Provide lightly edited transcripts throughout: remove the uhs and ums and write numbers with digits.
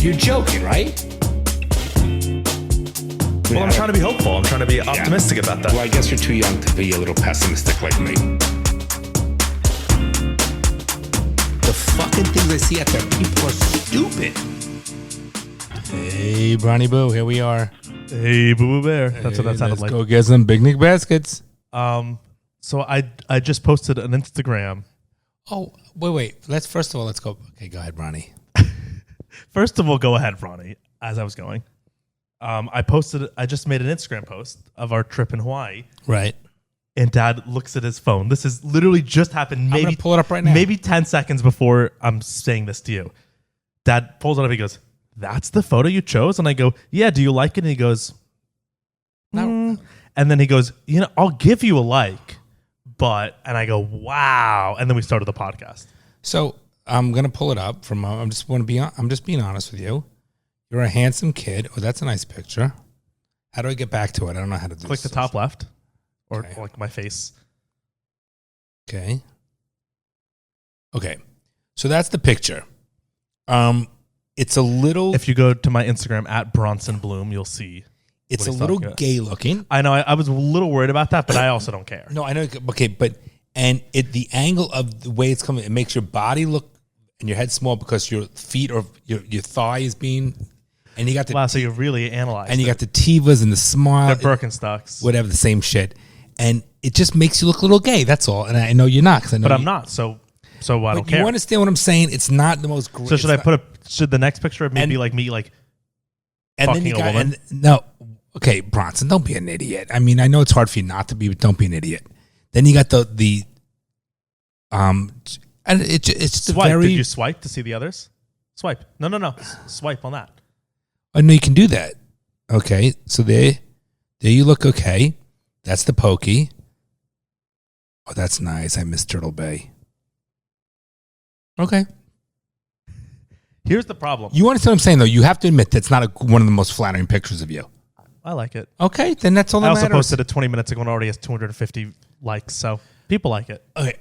You're joking, right? Well, I'm trying to be hopeful. I'm trying to be optimistic about that. Well, I guess you're too young to be a little pessimistic like me. The fucking things I see out there, people are stupid. Hey, Bronny Boo, here we are. Hey, Boo Boo Bear. That's what that sounded like. Let's go get some Big Nick baskets. So I just posted an Instagram. Oh, wait. Let's go. Okay, go ahead, Bronny. First of all, go ahead, Ronnie, as I was going. I just made an Instagram post of our trip in Hawaii. Right. And Dad looks at his phone. This has literally just happened. I'm going to pull it up right now. Maybe 10 seconds before I'm saying this to you. Dad pulls it up. He goes, "That's the photo you chose?" And I go, "Yeah, do you like it?" And he goes, "No." And then he goes, "I'll give you a like, but," and I go, "Wow." And then we started the podcast. So I'm going to pull it up from, I'm just being honest with you. You're a handsome kid. Oh, that's a nice picture. How do I get back to it? I don't know how to do Click this. the top left or Okay. like my face. Okay. So that's the picture. It's a little, If you go to my Instagram at Bronson Bloom, you'll see. it's what a he's little talking about. gay looking. I know. I was a little worried about that, but I also don't care. No, I know. Okay, but the angle of the way it's coming, it makes your body look and your head small because your feet or your thigh is being, and you got the Wow, so you really analyzed and you it. got the Tivas and the smile, They're Birkenstocks. whatever, the same shit, and it just makes you look a little gay. That's all. And I know you're not, because I know. But I'm not, so I don't care. You understand what I'm saying? It's not the most great. So should the next picture of me be like me, like and fucking then you a got, woman? no, okay, Bronson, don't be an idiot. I mean, I know it's hard for you not to be, but don't be an idiot. Then you got and it's just Swipe. a very. Did you swipe to see the others? Swipe. No. Swipe on that. Oh no, you can do that. Okay, so there you look. Okay, that's the pokey. Oh, that's nice. I miss Turtle Bay. Okay. Here's the problem. You understand what I'm saying, though? You have to admit that's not one of the most flattering pictures of you. I like it. Okay, then that's all that I also matters. posted it 20 minutes ago and already has 250 likes, so people like it. Okay,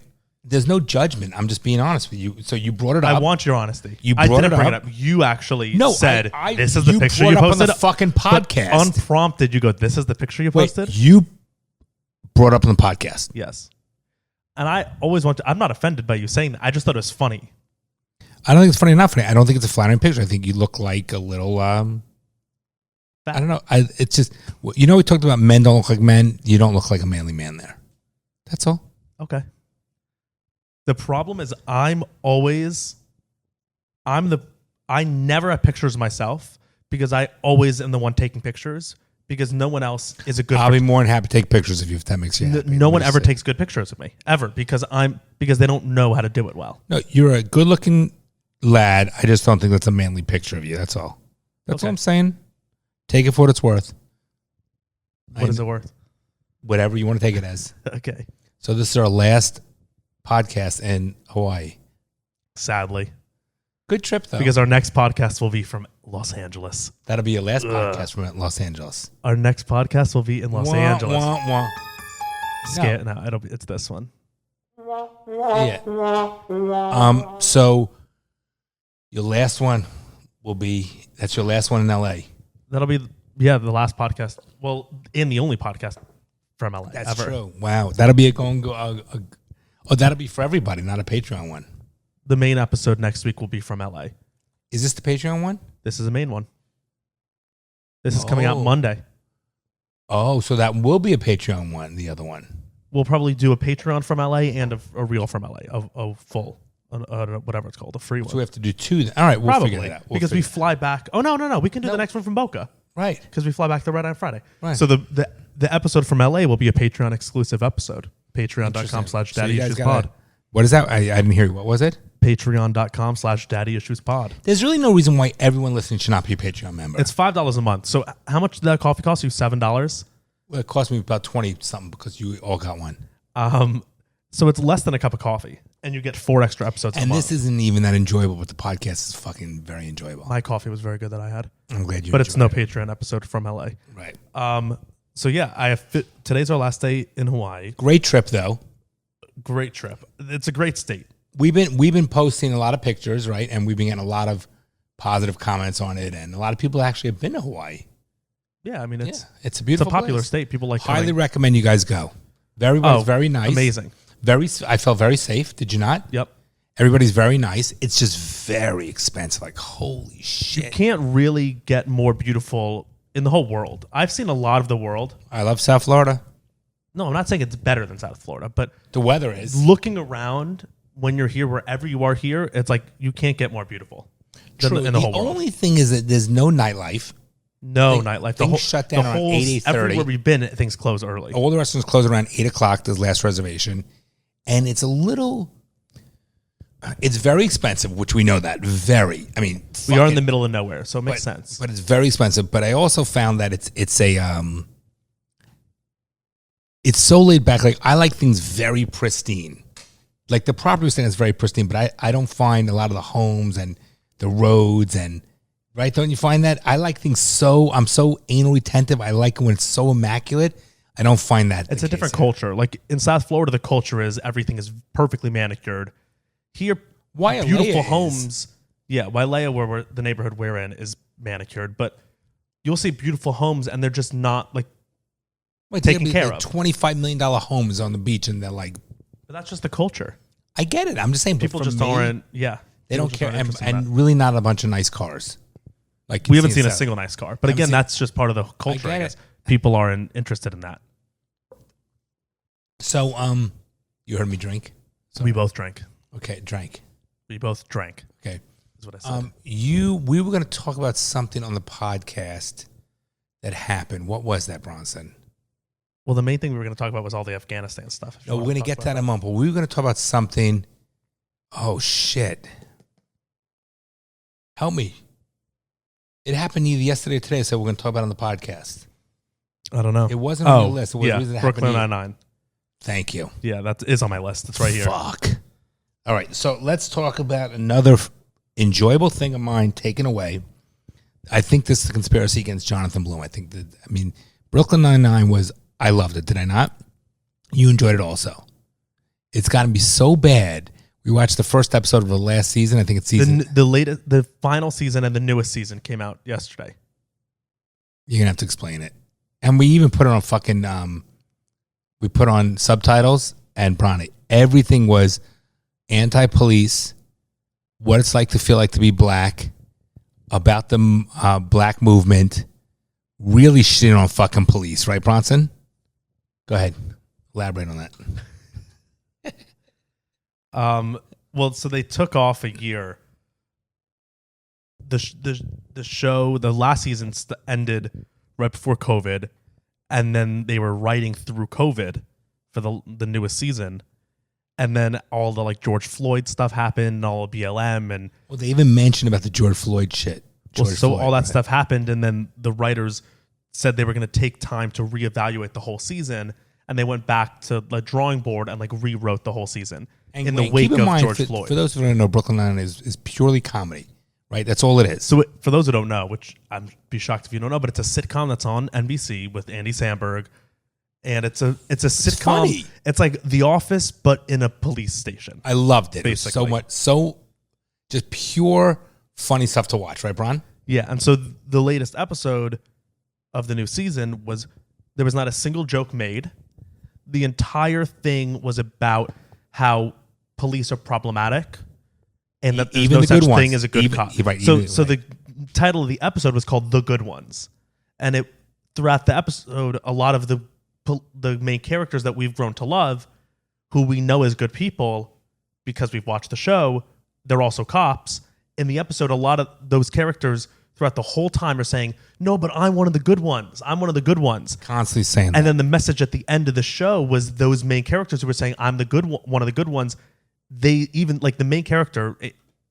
there's no judgment. I'm just being honest with you. So you brought it up. I want your honesty. You I brought didn't it bring up. it up. You actually No, said, I- this is the you picture brought you it up on posted. the fucking But podcast. unprompted, you go, this is the picture you Wait, posted? you brought it up on the podcast. Yes. And I always I'm not offended by you saying that. I just thought it was funny. I don't think it's funny or not funny. I don't think it's a flattering picture. I think you look like a little. I don't know. It's just, we talked about men don't look like men. You don't look like a manly man there. That's all. Okay. The problem is I never have pictures of myself because I always am the one taking pictures because no one else is a good I'll be more than happy to take pictures of you if that makes you happy. no one ever takes good pictures of me ever because they don't know how to do it well. No, you're a good looking lad. I just don't think that's a manly picture of you. That's all. That's Okay. all I'm saying. Take it for what it's worth. What is it worth? Whatever you want to take it as. Okay. So this is our last podcast in Hawaii. Sadly. Good trip though. Because our next podcast will be from Los Angeles. That'll be your last podcast from Los Angeles. Our next podcast will be in Los Angeles. Wah, wah. It's this one. Yeah. So your last one that's your last one in LA. That'll be the last podcast. Well, and the only podcast from LA. That's ever. true. Wow. That'll be that'll be for everybody, not a Patreon one. The main episode next week will be from LA. Is this the Patreon one? This is the main one. This is coming out Oh. Monday. Oh, so that will be a Patreon one, the other one. We'll probably do a Patreon from LA and a reel from LA, a full, whatever it's called, a free one. So we have to do two. All right, we'll Probably figure it out. because we fly back. Oh no, we can do the next one from Boca. Right. Because we fly back the Red Eye Friday. Right. So the episode from LA will be a Patreon exclusive episode. Patreon.com/daddyissuespod. What is that? I didn't hear you. What was it? Patreon.com/daddyissuespod. There's really no reason why everyone listening should not be a Patreon member. It's $5 a month. So how much did that coffee cost you? $7? Well, it cost me about 20 something because you all got one. So it's less than a cup of coffee, and you get 4 extra episodes. And a this month. isn't even that enjoyable, but the podcast is fucking very enjoyable. My coffee was very good that I had. I'm glad you. But it's no enjoyed Patreon episode from LA. it. Right. So yeah, today's our last day in Hawaii. Great trip though. Great trip. It's a great state. We've been posting a lot of pictures, right? And we've been getting a lot of positive comments on it, and a lot of people actually have been to Hawaii. Yeah, I mean, it's it's a beautiful, popular place. state. People like highly going. recommend you guys go. Everybody's very nice, amazing. I felt very safe. Did you not? Yep. Everybody's very nice. It's just very expensive. Like, holy shit. You can't really get more beautiful in the whole world. I've seen a lot of the world. I love South Florida. No, I'm not saying it's better than South Florida, but The weather is. looking around when you're here, wherever you are here, it's like you can't get more beautiful than True. in the whole The world. only thing is that there's no nightlife. No nightlife. things shut down around 8, 8:30. Everywhere we've been, things close early. All the restaurants close around 8 o'clock, this last reservation. And it's a little... It's very expensive, which we know that. Very. I mean... We are in the middle of nowhere, so it makes sense. But it's very expensive. But I also found that it's so laid back. Like, I like things very pristine. Like, the property stand is very pristine, but I don't find a lot of the homes and the roads and... Right? Don't you find that? I like things I'm so anal retentive. I like it when it's so immaculate. I don't find that. It's a different culture. Like in South Florida, the culture is everything is perfectly manicured. Here, Wailea beautiful is. homes. Yeah, Wailea, where the neighborhood we're in, is manicured. But you'll see beautiful homes, and they're just not like taken care of. $25 million homes on the beach, and they're like... But that's just the culture. I get it. I'm just saying. People but for just me, aren't. Yeah, They people don't just care. aren't interested in And that. really not a bunch of nice cars. Like We haven't seen a South. single nice car. But Haven't again, seen- that's just part of the culture. I get guess it. people aren't interested in that. So, you heard me drink? We both drank. Okay, drank. We both drank. Okay. Is what I said. We were going to talk about something on the podcast that happened. What was that, Bronson? Well, the main thing we were going to talk about was all the Afghanistan stuff. No, we're going to get to that in a moment. But we were going to talk about something. Oh, shit. Help me. It happened either yesterday or today, so we're going to talk about it on the podcast. I don't know. It wasn't on your list. It was, yeah, it happened Brooklyn to you. Nine-Nine. Thank you. Yeah, that is on my list. It's right here. Fuck. All right, so let's talk about another enjoyable thing of mine taken away. I think this is a conspiracy against Jonathan Bloom. Brooklyn Nine-Nine was, I loved it. Did I not? You enjoyed it also. It's got to be so bad. We watched the first episode of the last season. I think it's season. The final season and the newest season came out yesterday. You're going to have to explain it. And we even put it on fucking, we put on subtitles and Bronny. Everything was anti-police, what it's like to feel like to be black, about the black movement, really shitting on fucking police. Right, Bronson? Go ahead. Elaborate on that. Well, so they took off a year. The show, the last season ended right before COVID, and then they were writing through COVID for the newest season, and then all the like George Floyd stuff happened, and all of BLM, and Well, they even mentioned about the George Floyd shit. all that stuff happened, and then the writers said they were going to take time to reevaluate the whole season, and they went back to the drawing board and like rewrote the whole season in the wake keep in of mind, George for, Floyd. For those who don't know, Brooklyn Nine-Nine is purely comedy, right? That's all it is. So for those who don't know, which I'd be shocked if you don't know, but it's a sitcom that's on NBC with Andy Samberg, and it's a sitcom. funny. It's like The Office, but in a police station. I loved it. It was Basically. so just pure funny stuff to watch, right, Bron? Yeah, and so the latest episode of the new season was there was not a single joke made. The entire thing was about how police are problematic and that there's Even no the such good ones. thing as a good Even- cop. right, So even- the title of the episode was called The Good Ones. And it throughout the episode, a lot of the main characters that we've grown to love, who we know as good people because we've watched the show, they're also cops. In the episode, a lot of those characters throughout the whole time are saying, no, but I'm one of the good ones. I'm one of the good ones. Constantly saying that. And then the message at the end of the show was those main characters who were saying, I'm the good one of the good ones. They even, like the main character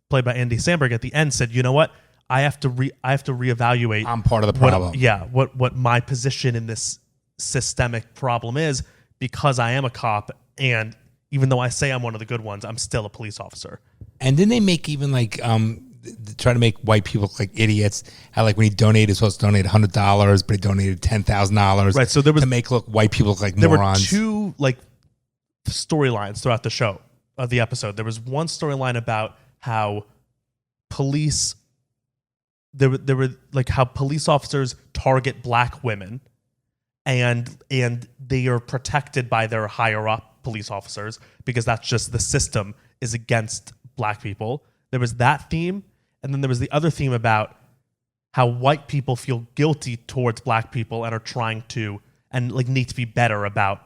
played by Andy Samberg at the end said, you know what? I have to reevaluate. I'm part of the problem. What my position in this systemic problem is, because I am a cop, and even though I say I'm one of the good ones, I'm still a police officer. And then they make even like try to make white people look like idiots. How like when he donated, he was supposed to donate $100, but he donated $10,000. Right. So there was to make white people look like there morons. were two like storylines throughout the show of the episode. There was one storyline about how police there were like how police officers target black women, and they are protected by their higher up police officers because that's just the system is against black people. There was that theme, and then there was the other theme about how white people feel guilty towards black people and are trying to and like need to be better about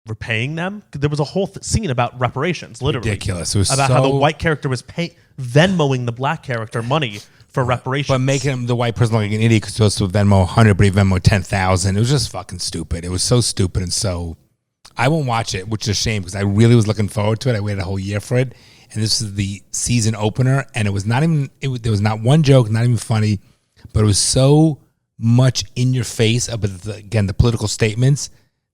repaying them. There was a whole scene about reparations, literally Ridiculous. It was about how the white character was Venmoing the black character money for reparations, but making him the white person look like an idiot because he was supposed to Venmo 100, but he Venmo 10,000. It was just fucking stupid. It was so stupid and so. I won't watch it, which is a shame because I really was looking forward to it. I waited a whole year for it, and this is the season opener, and it was not even. There was not one joke, not even funny, but it was so much in your face about the political statements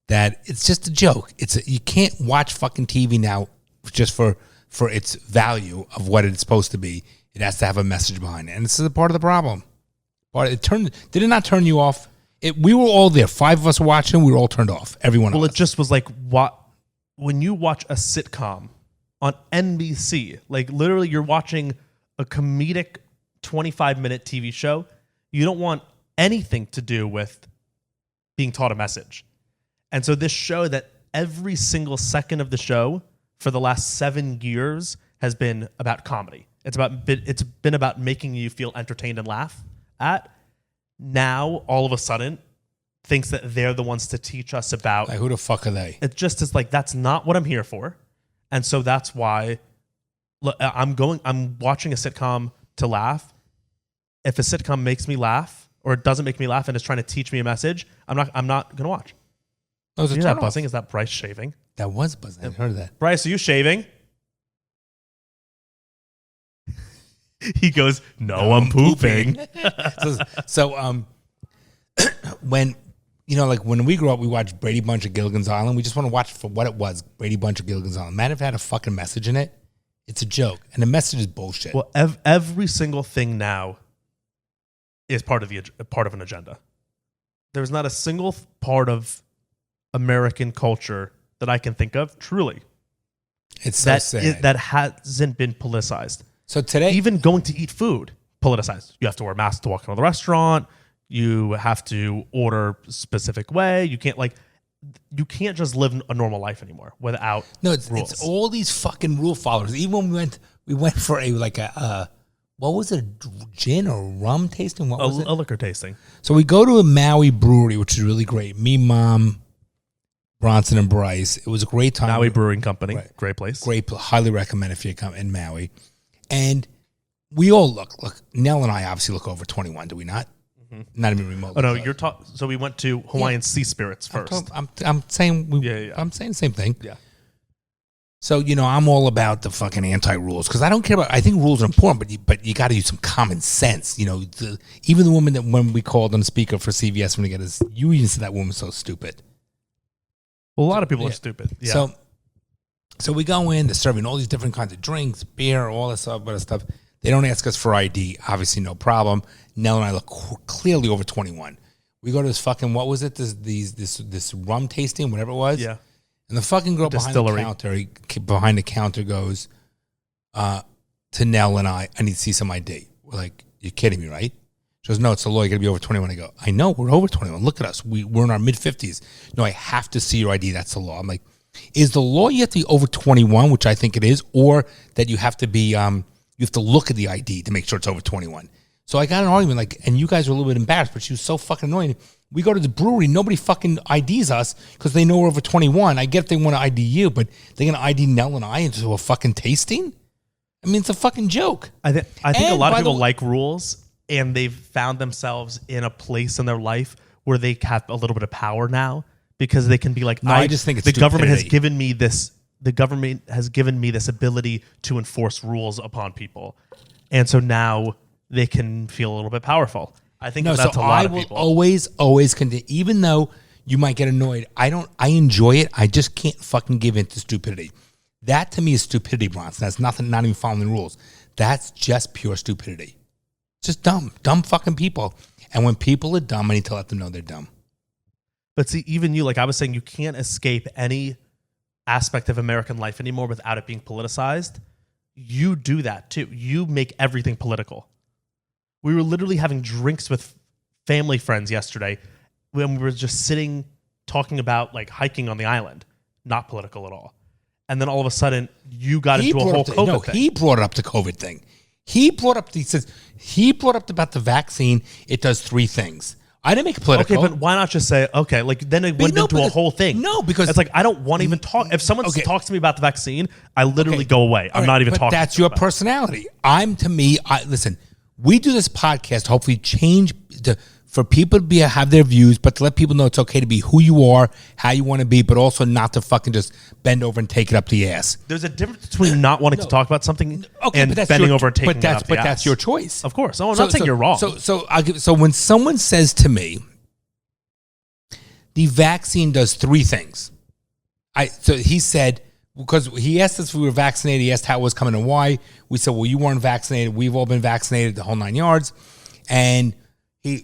that it's just a joke. You can't watch fucking TV now just for its value of what it's supposed to be. It has to have a message behind it, and this is a part of the problem. Did it not turn you off? We were all there. 5 of us were watching. We were all turned off. Everyone. Well, it just was like when you watch a sitcom on NBC, like literally you're watching a comedic 25-minute TV show. You don't want anything to do with being taught a message. And so this show that every single second of the show for the last 7 years has been about comedy. It's been about making you feel entertained and laugh at. Now, all of a sudden, thinks that they're the ones to teach us about... Like, who the fuck are they? It just is like, that's not what I'm here for. And so that's why I'm watching a sitcom to laugh. If a sitcom makes me laugh or it doesn't make me laugh and is trying to teach me a message, I'm not going to watch. Oh, is that buzzing? Is that Bryce shaving? That was buzzing. I heard that. Bryce, are you shaving? He goes, no, I'm pooping. so when, like when we grew up, we watched Brady Bunch of Gilligan's Island. We just want to watch it for what it was, Brady Bunch of Gilligan's Island. Man, if it had a fucking message in it, it's a joke. And the message is bullshit. Well, every single thing now is part of an agenda. There's not a single part of American culture that I can think of, truly, it's so sad. That hasn't been politicized. So today, even going to eat food, politicized. You have to wear a mask to walk into the restaurant. You have to order a specific way. You can't just live a normal life anymore without rules. It's all these fucking rule followers. Even when we went for a what was it, gin or rum tasting? What was it? A liquor tasting. So we go to a Maui brewery, which is really great. Me, Mom, Bronson, and Bryce. It was a great time. Maui Brewing Company, right. Great place. Highly recommend if you come in Maui. And we all look. Nell and I obviously look over 21, do we not? Mm-hmm. Not even remotely. Oh no, you're talking. So we went to Hawaiian Sea Spirits first. I'm saying I'm saying the same thing. Yeah. So I'm all about the fucking anti-rules because I don't care about. I think rules are important, but you got to use some common sense. Even the woman that when we called on speaker for CVS when to get us, you even said that woman's so stupid. Well, a lot of people are stupid. Yeah. So we go in, they're serving all these different kinds of drinks, beer, all this other stuff. They don't ask us for ID. Obviously, no problem. Nell and I look clearly over 21. We go to this fucking, what was it? This rum tasting, whatever it was. Yeah. And the fucking girl behind the counter goes to Nell and I need to see some ID. We're like, you're kidding me, right? She goes, no, it's the law. You got to be over 21. I go, I know, we're over 21. Look at us. We're in our mid-50s. No, I have to see your ID. That's the law. I'm like, is the law you have to be over 21, which I think it is, or that you have to be, you have to look at the ID to make sure it's over 21? So I got an argument, and you guys were a little bit embarrassed, but she was so fucking annoying. We go to the brewery, nobody fucking IDs us because they know we're over 21. I get if they want to ID you, but they're going to ID Nell and I into a fucking tasting? I mean, it's a fucking joke. I think a lot of people like rules, and they've found themselves in a place in their life where they have a little bit of power now. Because they can be like, no, I just think it's the government has given me this. The government has given me this ability to enforce rules upon people, and so now they can feel a little bit powerful. I think that's a lot of people. I will always continue, even though you might get annoyed. I enjoy it. I just can't fucking give in to stupidity. That to me is stupidity, Bronson. That's nothing. Not even following the rules. That's just pure stupidity. Just dumb fucking people. And when people are dumb, I need to let them know they're dumb. But see, even you, like I was saying, you can't escape any aspect of American life anymore without it being politicized. You do that too. You make everything political. We were literally having drinks with family friends yesterday when we were just sitting talking about like hiking on the island, not political at all. And then all of a sudden, you got into a whole COVID thing. He brought up the COVID thing. He brought up about the vaccine. It does 3 things. I didn't make it political. Okay, but why not just say, okay, like then it went into a whole thing. No, because it's like, I don't want to even talk. If someone talks to me about the vaccine, I literally go away. I'm not even talking. That's your personality. Listen, we do this podcast to hopefully change for people to have their views, but to let people know it's okay to be who you are, how you want to be, but also not to fucking just bend over and take it up the ass. There's a difference between not wanting to talk about something and bending over and taking it up the ass. But that's your choice. Of course. I'm not saying you're wrong. So when someone says to me, the vaccine does 3 things. So he said, because he asked us if we were vaccinated, he asked how it was coming and why. We said, well, you weren't vaccinated. We've all been vaccinated, the whole 9 yards. And he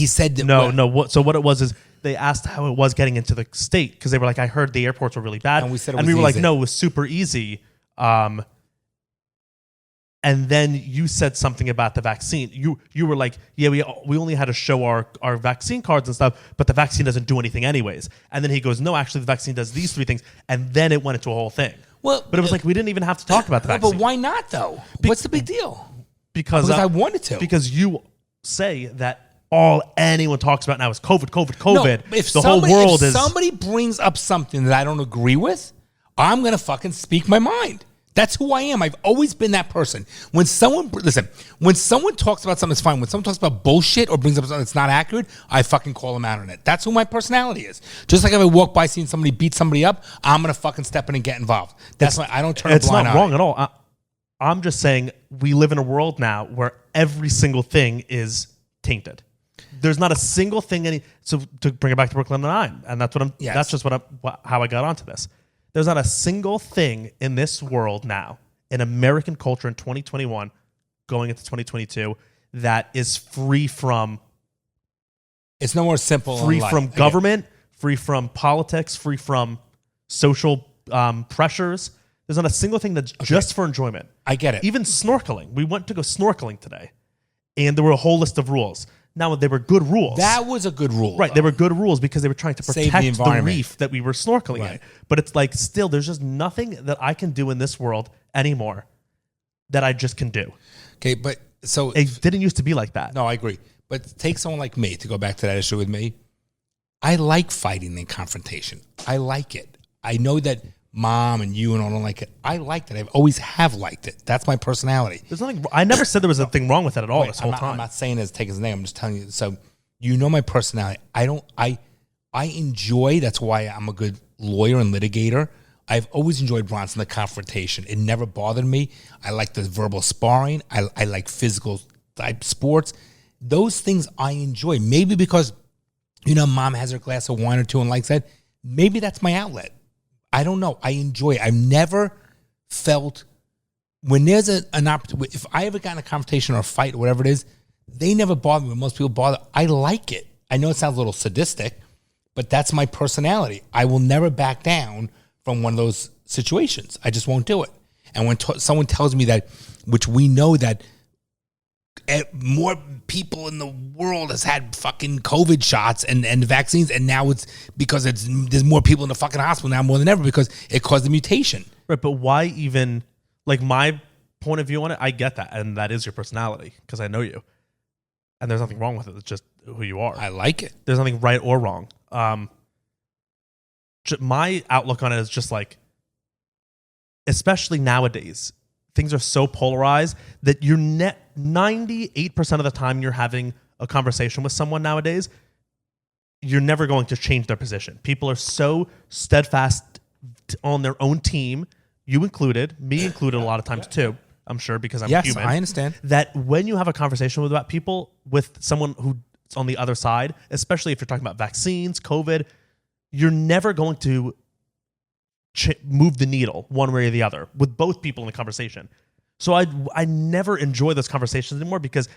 said that So what it was is they asked how it was getting into the state because they were like, I heard the airports were really bad, and we said we were like, no, it was super easy. And then you said something about the vaccine. You were like, yeah, we only had to show our vaccine cards and stuff, but the vaccine doesn't do anything anyways. And then he goes, no, actually, the vaccine does these 3 things, and then it went into a whole thing. Well, but it was like we didn't even have to talk about the vaccine. But why not though? What's the big deal? Because I wanted to. Because you say that all anyone talks about now is COVID. No, if somebody brings up something that I don't agree with, I'm going to fucking speak my mind. That's who I am. I've always been that person. When someone talks about something that's fine. When someone talks about bullshit or brings up something that's not accurate, I fucking call them out on it. That's who my personality is. Just like if I walk by seeing somebody beat somebody up, I'm going to fucking step in and get involved. I don't turn a blind eye. It's not wrong at all. I'm just saying we live in a world now where every single thing is tainted. There's not a single thing so to bring it back to Brooklyn Nine-Nine, and that's just how I got onto this. There's not a single thing in this world now, in American culture in 2021, going into 2022, that is free from. It's no more simple. Free from government, free from politics, free from social pressures. There's not a single thing that's just for enjoyment. I get it. Even snorkeling. We went to go snorkeling today, and there were a whole list of rules. Now, they were good rules. That was a good rule. Right. They were good rules because they were trying to protect the reef that we were snorkeling in. But it's like, still, there's just nothing that I can do in this world anymore that I just can do. Okay, but so... It didn't used to be like that. No, I agree. But take someone like me, to go back to that issue with me. I like fighting and confrontation. I like it. I know that Mom and you and all don't like it. I liked it. I've always have liked it. That's my personality. There's nothing. I never said there was anything wrong with it at all this whole time. I'm not saying it's taking his name. I'm just telling you. So you know my personality. I enjoy. That's why I'm a good lawyer and litigator. I've always enjoyed Bronson, the confrontation. It never bothered me. I like the verbal sparring. I like physical type sports. Those things I enjoy. Maybe because Mom has her glass of wine or 2 and likes that. Maybe that's my outlet. I don't know. I enjoy it. I've never felt when there's an opportunity. If I ever got in a confrontation or a fight or whatever it is, they never bother me. When most people bother, I like it. I know it sounds a little sadistic, but that's my personality. I will never back down from one of those situations. I just won't do it. And when someone tells me that, which we know that more people in the world has had fucking COVID shots and vaccines, and now it's because there's more people in the fucking hospital now more than ever because it caused a mutation. Right, but why even, like, my point of view on it, I get that, and that is your personality because I know you, and there's nothing wrong with it. It's just who you are. I like it. There's nothing right or wrong. My outlook on it is just like, especially nowadays, things are so polarized that you're 98% of the time you're having a conversation with someone nowadays, you're never going to change their position. People are so steadfast on their own team, you included, me included a lot of times too, I'm sure, because I'm human. Yes, I understand. That when you have a conversation with someone who's on the other side, especially if you're talking about vaccines, COVID, you're never going to move the needle one way or the other with both people in the conversation. So I never enjoy those conversations anymore because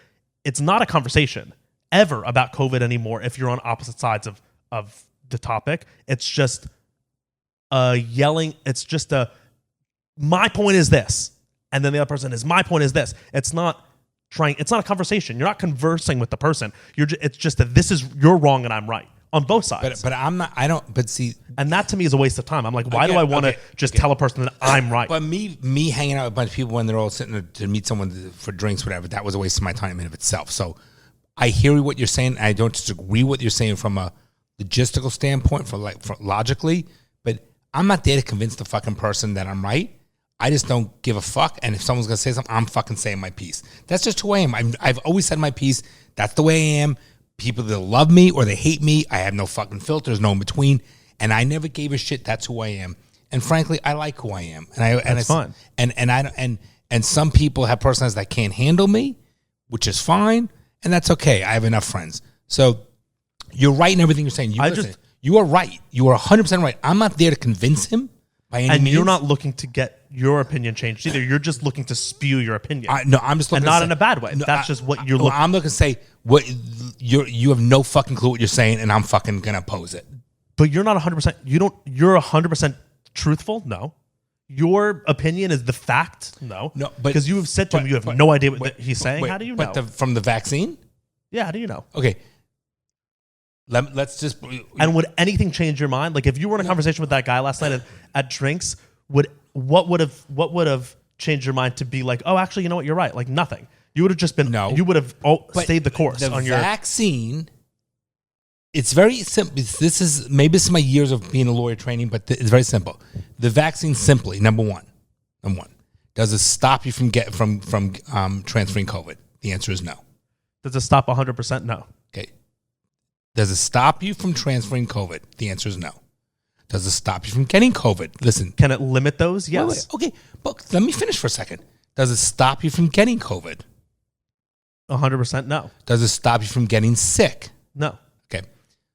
it's not a conversation ever about COVID anymore if you're on opposite sides of the topic. It's just yelling. It's just my point is this, and then the other person is, my point is this. It's not a conversation. You're not conversing with the person. It's just that you're wrong and I'm right on both sides. But I'm not. I don't. But see, and that to me is a waste of time. I'm like, why do I want to just tell a person that I'm right? But me hanging out with a bunch of people when they're all sitting to meet someone for drinks, whatever, that was a waste of my time in of itself. So I hear what you're saying. I don't disagree with what you're saying from a logistical standpoint, for logically. But I'm not there to convince the fucking person that I'm right. I just don't give a fuck. And if someone's gonna say something, I'm fucking saying my piece. That's just who I am. I've always said my piece. That's the way I am. People that love me or they hate me, I have no fucking filters, no in between, and I never gave a shit. That's who I am, and frankly, I like who I am, and that's fine. And some people have personalities that can't handle me, which is fine, and that's okay. I have enough friends. So you're right in everything you're saying. You are right. You are 100% right. I'm not there to convince him by any means. And you're not looking to get your opinion changed either. You're just looking to spew your opinion. No, I'm just looking, and not in a bad way. That's just what you're looking. I'm looking to say what you have no fucking clue what you're saying, and I'm fucking gonna oppose it. But you're not 100%. You're 100% truthful. No, your opinion is the fact. No, because you have said to him you have no idea what he's saying. How do you know? From the vaccine? Yeah, how do you know? Okay. Let's just. And would anything change your mind? Like if you were in a conversation with that guy last night at drinks, what would have changed your mind to be like, oh, actually, you know what, you're right. Like nothing. You would have just been. No. You would have stayed the course on your vaccine. It's very simple. This is my years of being a lawyer training, but it's very simple. The vaccine simply number one, does it stop you from transferring COVID? The answer is no. Does it stop 100%? No. Okay. Does it stop you from transferring COVID? The answer is no. Does it stop you from getting COVID? Listen. Can it limit those? Yes. Wait. Okay, but let me finish for a second. Does it stop you from getting COVID? 100% no. Does it stop you from getting sick? No. Okay.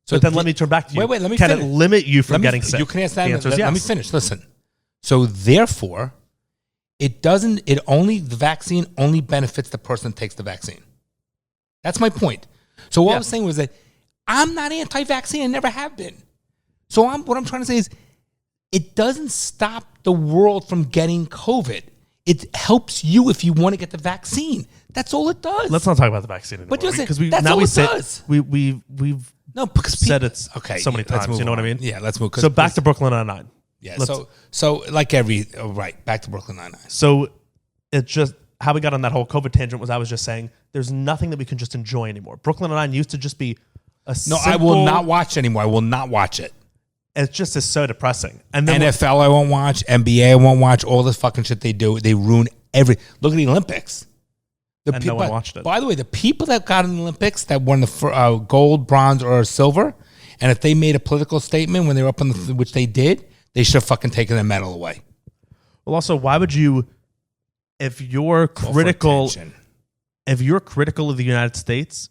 So then let me turn back to you. Wait, let me Can finish. it limit you from getting sick? You can ask that. The answer is yes. Let me finish. Listen. So therefore, the vaccine only benefits the person that takes the vaccine. That's my point. So what I was saying was that I'm not anti-vaccine. I never have been. So what I'm trying to say is it doesn't stop the world from getting COVID. It helps you if you want to get the vaccine. That's all it does. Let's not talk about the vaccine anymore. But because that's all it does. We've said it's so many times. You know what I mean? Yeah, let's move. So back to Brooklyn Nine-Nine. Yeah. So like back to Brooklyn Nine-Nine. So it's just how we got on that whole COVID tangent was I was just saying there's nothing that we can just enjoy anymore. Brooklyn Nine-Nine used to just be I will not watch anymore. I will not watch it. It just is so depressing. And then NFL I won't watch. NBA I won't watch. All this fucking shit they do. They ruin Look at the Olympics. No one watched it. By the way, the people that got in the Olympics that won the gold, bronze, or silver, and if they made a political statement when they were up on which they did, they should have fucking taken their medal away. Well, also, why would you, if you're critical of the United States,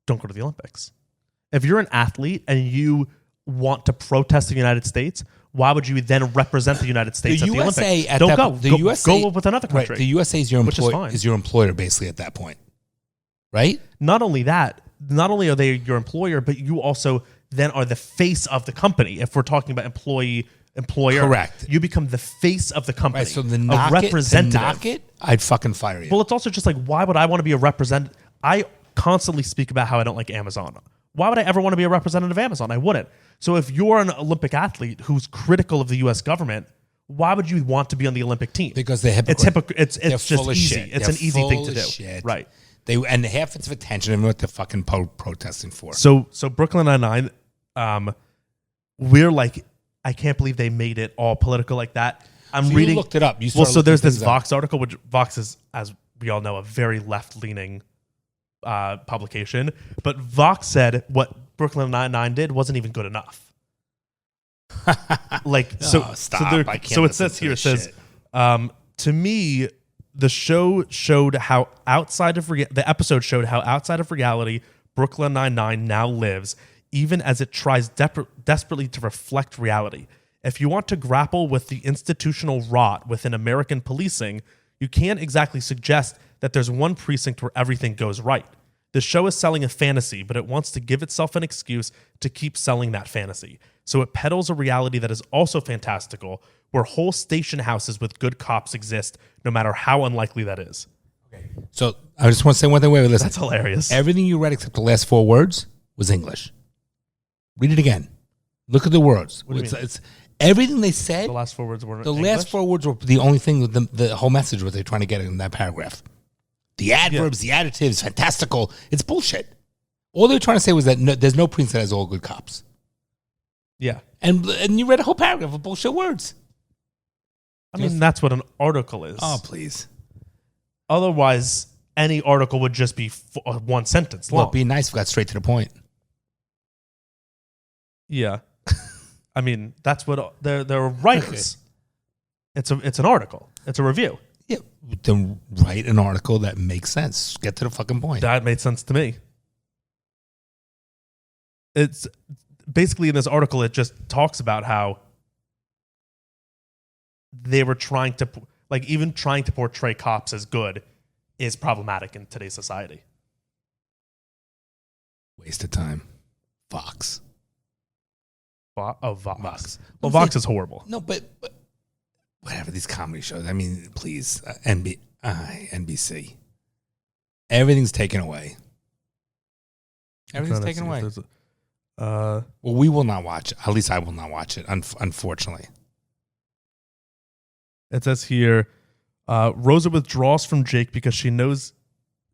don't go to the Olympics. If you're an athlete and you want to protest the United States, why would you then represent the United States at the USA Olympics? Don't go. The USA, go with another country. Right, the USA is your employer basically at that point, right? Not only that, not only are they your employer, but you also then are the face of the company. If we're talking about employer, correct, you become the face of the company. Right, so the knock it, I'd fucking fire you. Well, it's also just like, why would I want to be a representative? I constantly speak about how I don't like Amazon. Why would I ever want to be a representative of Amazon? I wouldn't. So if you're an Olympic athlete who's critical of the U.S. government, why would you want to be on the Olympic team? Because they're hypocrite. It's just easy. Shit. It's an easy thing to do. Right. And half its attention and what they're fucking protesting for. So Brooklyn Nine-Nine, we're like, I can't believe they made it all political like that. I'm reading. You looked it up. So there's this Vox article, which Vox is, as we all know, a very left-leaning publication. But Vox said what Brooklyn Nine-Nine did wasn't even good enough. So it says here, it says, to me, the show showed how outside of the episode showed how outside of reality Brooklyn Nine-Nine now lives, even as it tries desperately to reflect reality. If you want to grapple with the institutional rot within American policing, you can't exactly suggest that there's one precinct where everything goes right. The show is selling a fantasy, but it wants to give itself an excuse to keep selling that fantasy. So it peddles a reality that is also fantastical, where whole station houses with good cops exist, no matter how unlikely that is. So I just want to say one thing. Wait, listen. That's hilarious. Everything you read except the last 4 words was English. Read it again. Look at the words. What do you mean? It's everything they said. The last 4 words were The English? last 4 words were the only thing. The whole message what they're trying to get in that paragraph. The adverbs, the adjectives, fantastical. It's bullshit. All they're trying to say was that there's no prince that has all good cops. Yeah. And you read a whole paragraph of bullshit words. I mean, that's what an article is. Oh, please. Otherwise, any article would just be 1 sentence long. Well, be nice if we got straight to the point. Yeah. I mean, that's what they're writers. Okay. It's an article. It's a review. Yeah. Then write an article that makes sense. Get to the fucking point. That made sense to me. It's basically in this article, it just talks about how they were trying to, even trying to portray cops as good is problematic in today's society. Waste of time. Vox. Vox. Well, Vox is horrible. No, but whatever, these comedy shows. I mean, please, NBC. Everything's taken away. Everything's taken away. Well, we will not watch it. At least I will not watch it, unfortunately. It says here, Rosa withdraws from Jake because she knows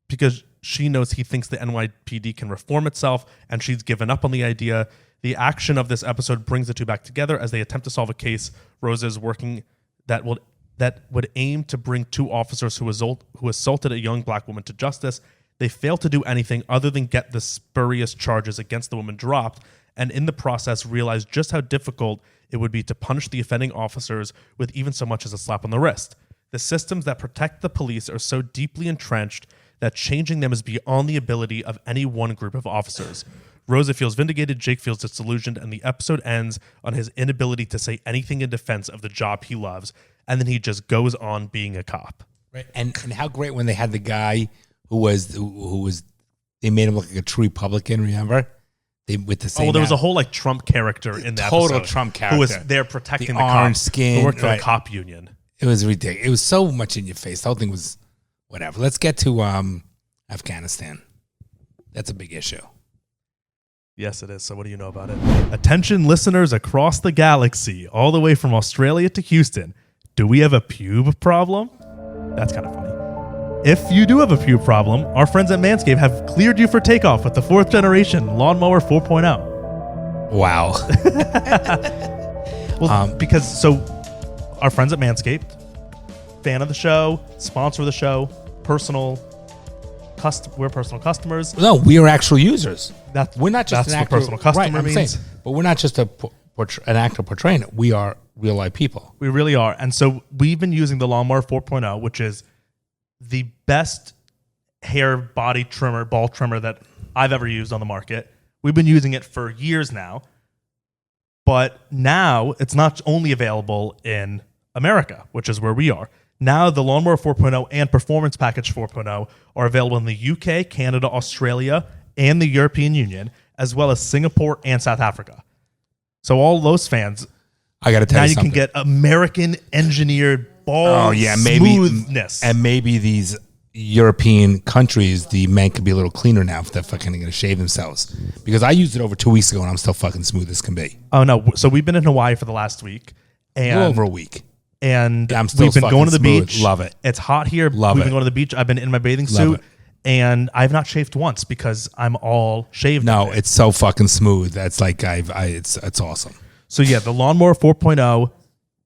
he thinks the NYPD can reform itself, and she's given up on the idea. The action of this episode brings the two back together as they attempt to solve a case. Rosa is working that would aim to bring 2 officers who assaulted a young black woman to justice. They fail to do anything other than get the spurious charges against the woman dropped, and in the process realize just how difficult it would be to punish the offending officers with even so much as a slap on the wrist. The systems that protect the police are so deeply entrenched that changing them is beyond the ability of any one group of officers. Rosa feels vindicated, Jake feels disillusioned, and the episode ends on his inability to say anything in defense of the job he loves, and then he just goes on being a cop. Right. And how great when they had the guy who was they made him look like a true Republican, remember? With the same there was a whole Trump character in that total episode. Trump character. Who was there protecting the orange cops. skin. Who worked for right. the cop union. It was ridiculous. It was so much in your face. The whole thing was whatever. Let's get to Afghanistan. That's a big issue. Yes, it is. So what do you know about it? Attention listeners across the galaxy, all the way from Australia to Houston. Do we have a pube problem? That's kind of funny. If you do have a pube problem, our friends at Manscaped have cleared you for takeoff with the 4th generation Lawnmower 4.0. Wow. Well, because our friends at Manscaped, fan of the show, sponsor of the show, we're personal customers. No, we are actual users. We're not just that's an what actor. personal customer right, means. But we're not just an actor portraying it. We are real life people. We really are. And so we've been using the Lawnmower 4.0, which is the best hair body trimmer, ball trimmer that I've ever used on the market. We've been using it for years now. But now it's not only available in America, which is where we are. Now the Lawnmower 4.0 and Performance Package 4.0 are available in the UK, Canada, Australia, and the European Union, as well as Singapore and South Africa. So all those fans, I got to tell now you you something. can get American engineered ball smoothness. And maybe these European countries, the men could be a little cleaner now if they're fucking going to shave themselves. Because I used it over 2 weeks ago and I'm still fucking smooth as can be. Oh no! So we've been in Hawaii for the last week, and over a week. And I'm still we've been going to the smooth. beach. Love it. It's hot here. Love We've it. been going to the beach. I've been in my bathing Love suit, it. and I've not shaved once because I'm all shaved. No, today. it's so fucking smooth. That's like it's awesome. So yeah, the Lawnmower 4.0.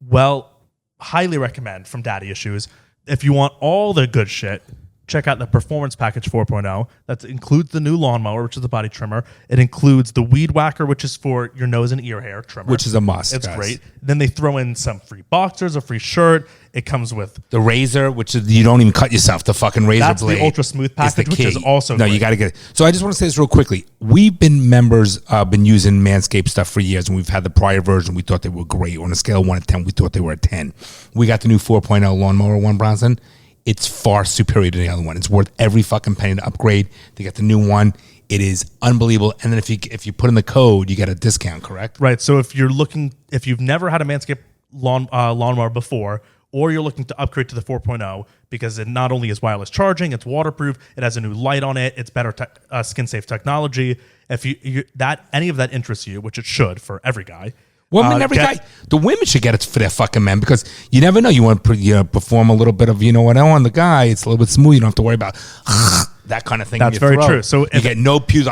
Well, highly recommend from Daddy Issues. If you want all the good shit, check out the Performance Package 4.0. That includes the new lawnmower, which is the body trimmer. It includes the Weed Whacker, which is for your nose and ear hair trimmer. Which is a must. It's guys. great. Then they throw in some free boxers, a free shirt. It comes with The razor, which is you don't even cut yourself. The fucking razor That's the blade. Ultra Smooth package, which is also no. great. You got to get it. So I just want to say this real quickly. We've been members, been using Manscaped stuff for years, and we've had the prior version. We thought they were great. On a scale of 1 to 10, we thought they were a 10. We got the new 4.0 lawnmower one, Bronson. it's far superior to the other one. It's worth every fucking penny to upgrade to get the new one. It is unbelievable. And then if you put in the code, you get a discount, correct? Right. So if you've never had a Manscaped lawnmower before, or you're looking to upgrade to the 4.0 because it not only is wireless charging, it's waterproof, it has a new light on it, it's better skin safe technology. If any of that interests you, which it should for every guy. Women, every guy. The women should get it for their fucking men because you never know. You want to perform a little bit of, on the guy. It's a little bit smooth. You don't have to worry about that kind of thing. That's very true. So you get no pews.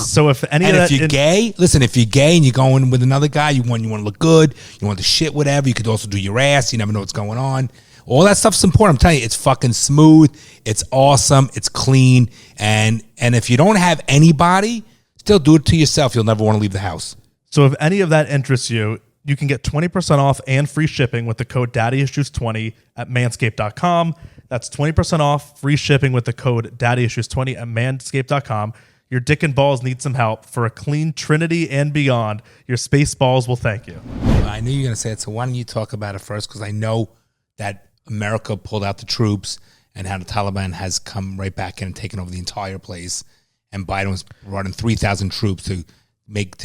So if any and of if you're gay, listen. If you're gay and you're going with another guy, you want to look good. You want the shit, whatever. You could also do your ass. You never know what's going on. All that stuff's important. I'm telling you, it's fucking smooth. It's awesome. It's clean. And if you don't have anybody, still do it to yourself. You'll never want to leave the house. So if any of that interests you, you can get 20% off and free shipping with the code DaddyIssues20 at manscaped.com. That's 20% off, free shipping with the code DaddyIssues20 at manscaped.com. Your dick and balls need some help. For a clean Trinity and beyond, your space balls will thank you. I knew you were going to say it, so why don't you talk about it first? Because I know that America pulled out the troops and how the Taliban has come right back in and taken over the entire place. And Biden was running 3,000 troops to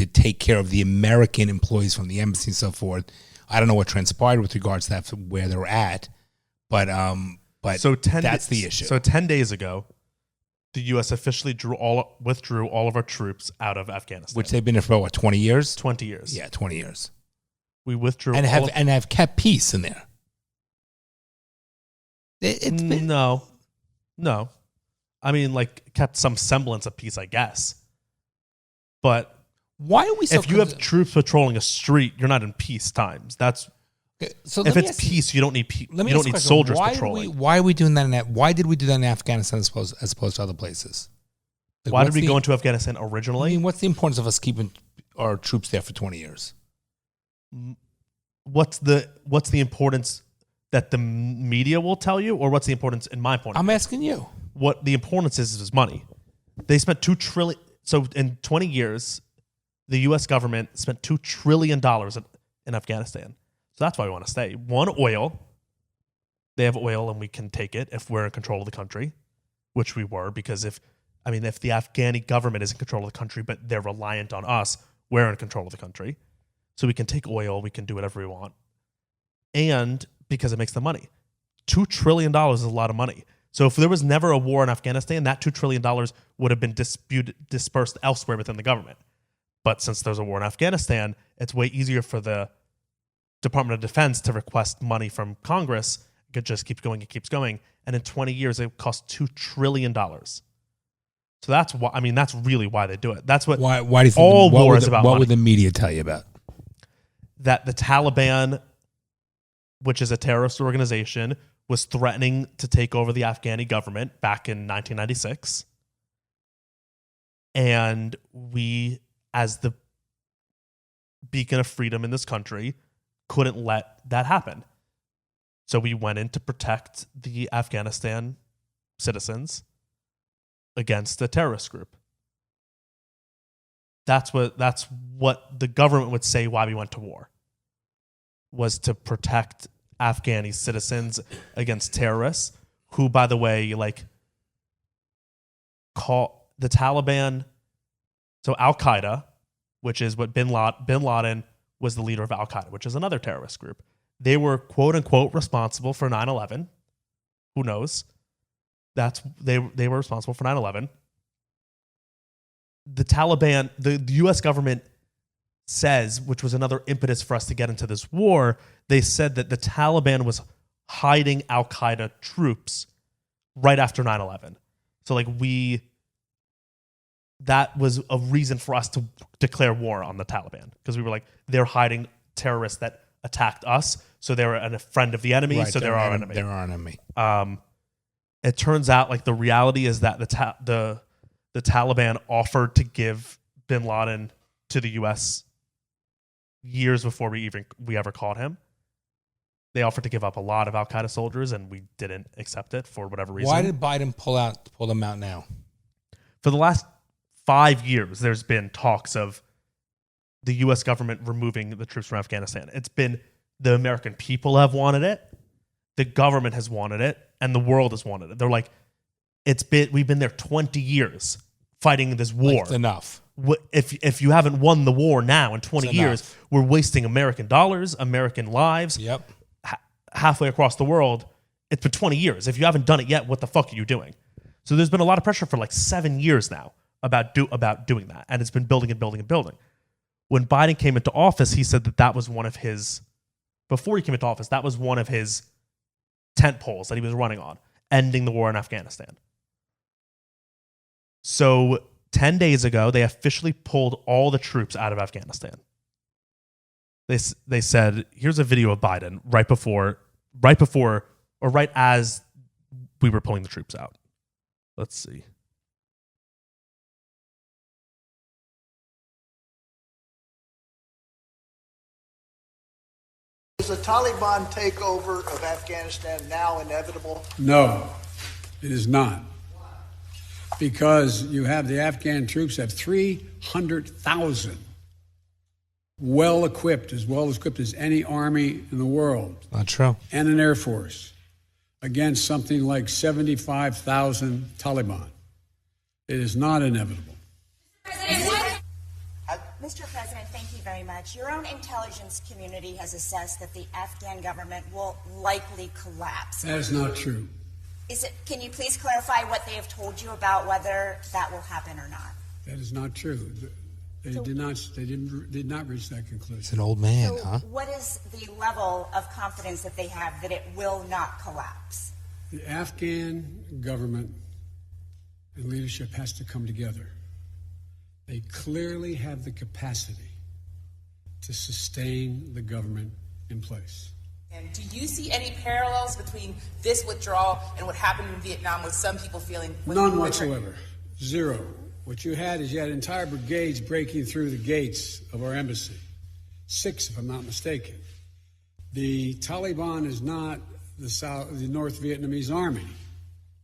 take care of the American employees from the embassy and so forth. I don't know what transpired with regards to that, where they're at, but so that's the issue. So 10 days ago, the U.S. officially withdrew all of our troops out of Afghanistan, which they've been there for what, 20 years? 20 years. Yeah, 20 years. We withdrew and have kept peace in there. It's been, no. I mean, kept some semblance of peace, I guess, but. Why are we so... If you have troops patrolling a street, you're not in peace times. That's... Okay, so if it's peace, you don't need you don't need soldiers patrolling. Why are we doing that why did we do that in Afghanistan as opposed to other places? Why did we go into Afghanistan originally? I mean, what's the importance of us keeping our troops there for 20 years? What's the importance that the media will tell you, or what's the importance in my point of view? I'm asking you. What the importance is money. They spent $2 trillion... So in 20 years... The U.S. government spent $2 trillion in Afghanistan. So that's why we want to stay. One, oil. They have oil and we can take it if we're in control of the country, which we were, because if the Afghani government is in control of the country, but they're reliant on us, we're in control of the country. So we can take oil, we can do whatever we want. And because it makes the money. $2 trillion is a lot of money. So if there was never a war in Afghanistan, that $2 trillion would have been dispersed elsewhere within the government. But since there's a war in Afghanistan, it's way easier for the Department of Defense to request money from Congress. It just keeps going, it keeps going. And in 20 years, it cost $2 trillion. So that's why, that's really why they do it. That's what why do you think all war is about. What would the media tell you about? That the Taliban, which is a terrorist organization, was threatening to take over the Afghani government back in 1996. And we, as the beacon of freedom in this country, couldn't let that happen. So we went in to protect the Afghanistan citizens against a terrorist group. That's what the government would say why we went to war, was to protect Afghani citizens against terrorists who, by the way, call the Taliban. So Al-Qaeda, which is what bin Laden was the leader of Al-Qaeda, which is another terrorist group. They were, quote unquote, responsible for 9/11. Who knows? They were responsible for 9/11. The Taliban, the U.S. government says, which was another impetus for us to get into this war, they said that the Taliban was hiding Al-Qaeda troops right after 9/11. So that was a reason for us to declare war on the Taliban, because we were like, they're hiding terrorists that attacked us, so they were a friend of the enemy, right, so they're our enemy. They're our enemy. It turns out the reality is that the Taliban offered to give bin Laden to the U.S. years before we ever caught him. They offered to give up a lot of Al-Qaeda soldiers, and we didn't accept it for whatever reason. Why did Biden pull them out now? For the last 5 years, there's been talks of the U.S. government removing the troops from Afghanistan. It's been the American people have wanted it, the government has wanted it and the world has wanted it. They're like, we've been there 20 years fighting this war. Like, it's enough. If you haven't won the war now in 20 It's years, enough. we're wasting American dollars, American lives. Yep. Halfway across the world. It's been 20 years. If you haven't done it yet, what the fuck are you doing? So there's been a lot of pressure for like 7 years now about doing that, and it's been building and building and building. When Biden came into office, he said that was one of his. Before he came into office, that was one of his tent poles that he was running on, ending the war in Afghanistan. So 10 days ago, they officially pulled all the troops out of Afghanistan. They said, here's a video of Biden right before, or right as we were pulling the troops out. Let's see. Is the Taliban takeover of Afghanistan now inevitable? No, it is not. Because you have the Afghan troops have 300,000 well equipped as any army in the world. Not true. And an air force against something like 75,000 Taliban. It is not inevitable. Mr. President, thank you very much. Your own intelligence community has assessed that the Afghan government will likely collapse. That is not true. Can you please clarify what they have told you about whether that will happen or not? That is not true. They did not reach that conclusion. It's an old man, So huh? what is the level of confidence that they have that it will not collapse? The Afghan government and leadership has to come together. They clearly have the capacity to sustain the government in place. And do you see any parallels between this withdrawal and what happened in Vietnam with some people feeling... None whatsoever. Zero. What you had entire brigades breaking through the gates of our embassy. 6, if I'm not mistaken. The Taliban is not the North Vietnamese army.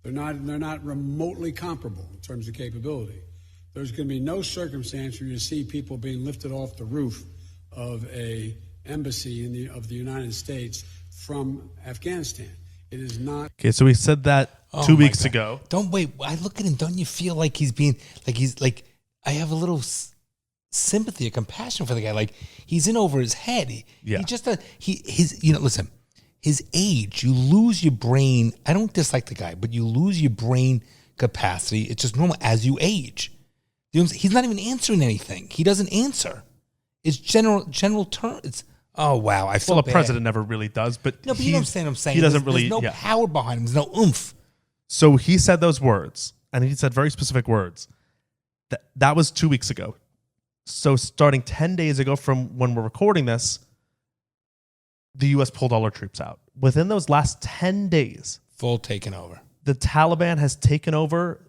They're not remotely comparable in terms of capability. There's going to be no circumstance where you see people being lifted off the roof of a embassy of the United States from Afghanistan. It is not. Okay, so we said that 2 weeks ago. Don't wait. I look at him. Don't you feel like he's being like I have a little sympathy or compassion for the guy. Like he's in over his head. Listen, his age, you lose your brain. I don't dislike the guy, but you lose your brain capacity. It's just normal as you age. He's not even answering anything. He doesn't answer. It's general term. It's oh wow. I feel Well, the bad. president never really does, but No, but you understand what I'm saying. He doesn't There's really. no power behind him. There's no oomph. So he said those words, and he said very specific words. That was 2 weeks ago. So starting 10 days ago from when we're recording this, the U.S. pulled all our troops out. Within those last 10 days, Full taken over. the Taliban has taken over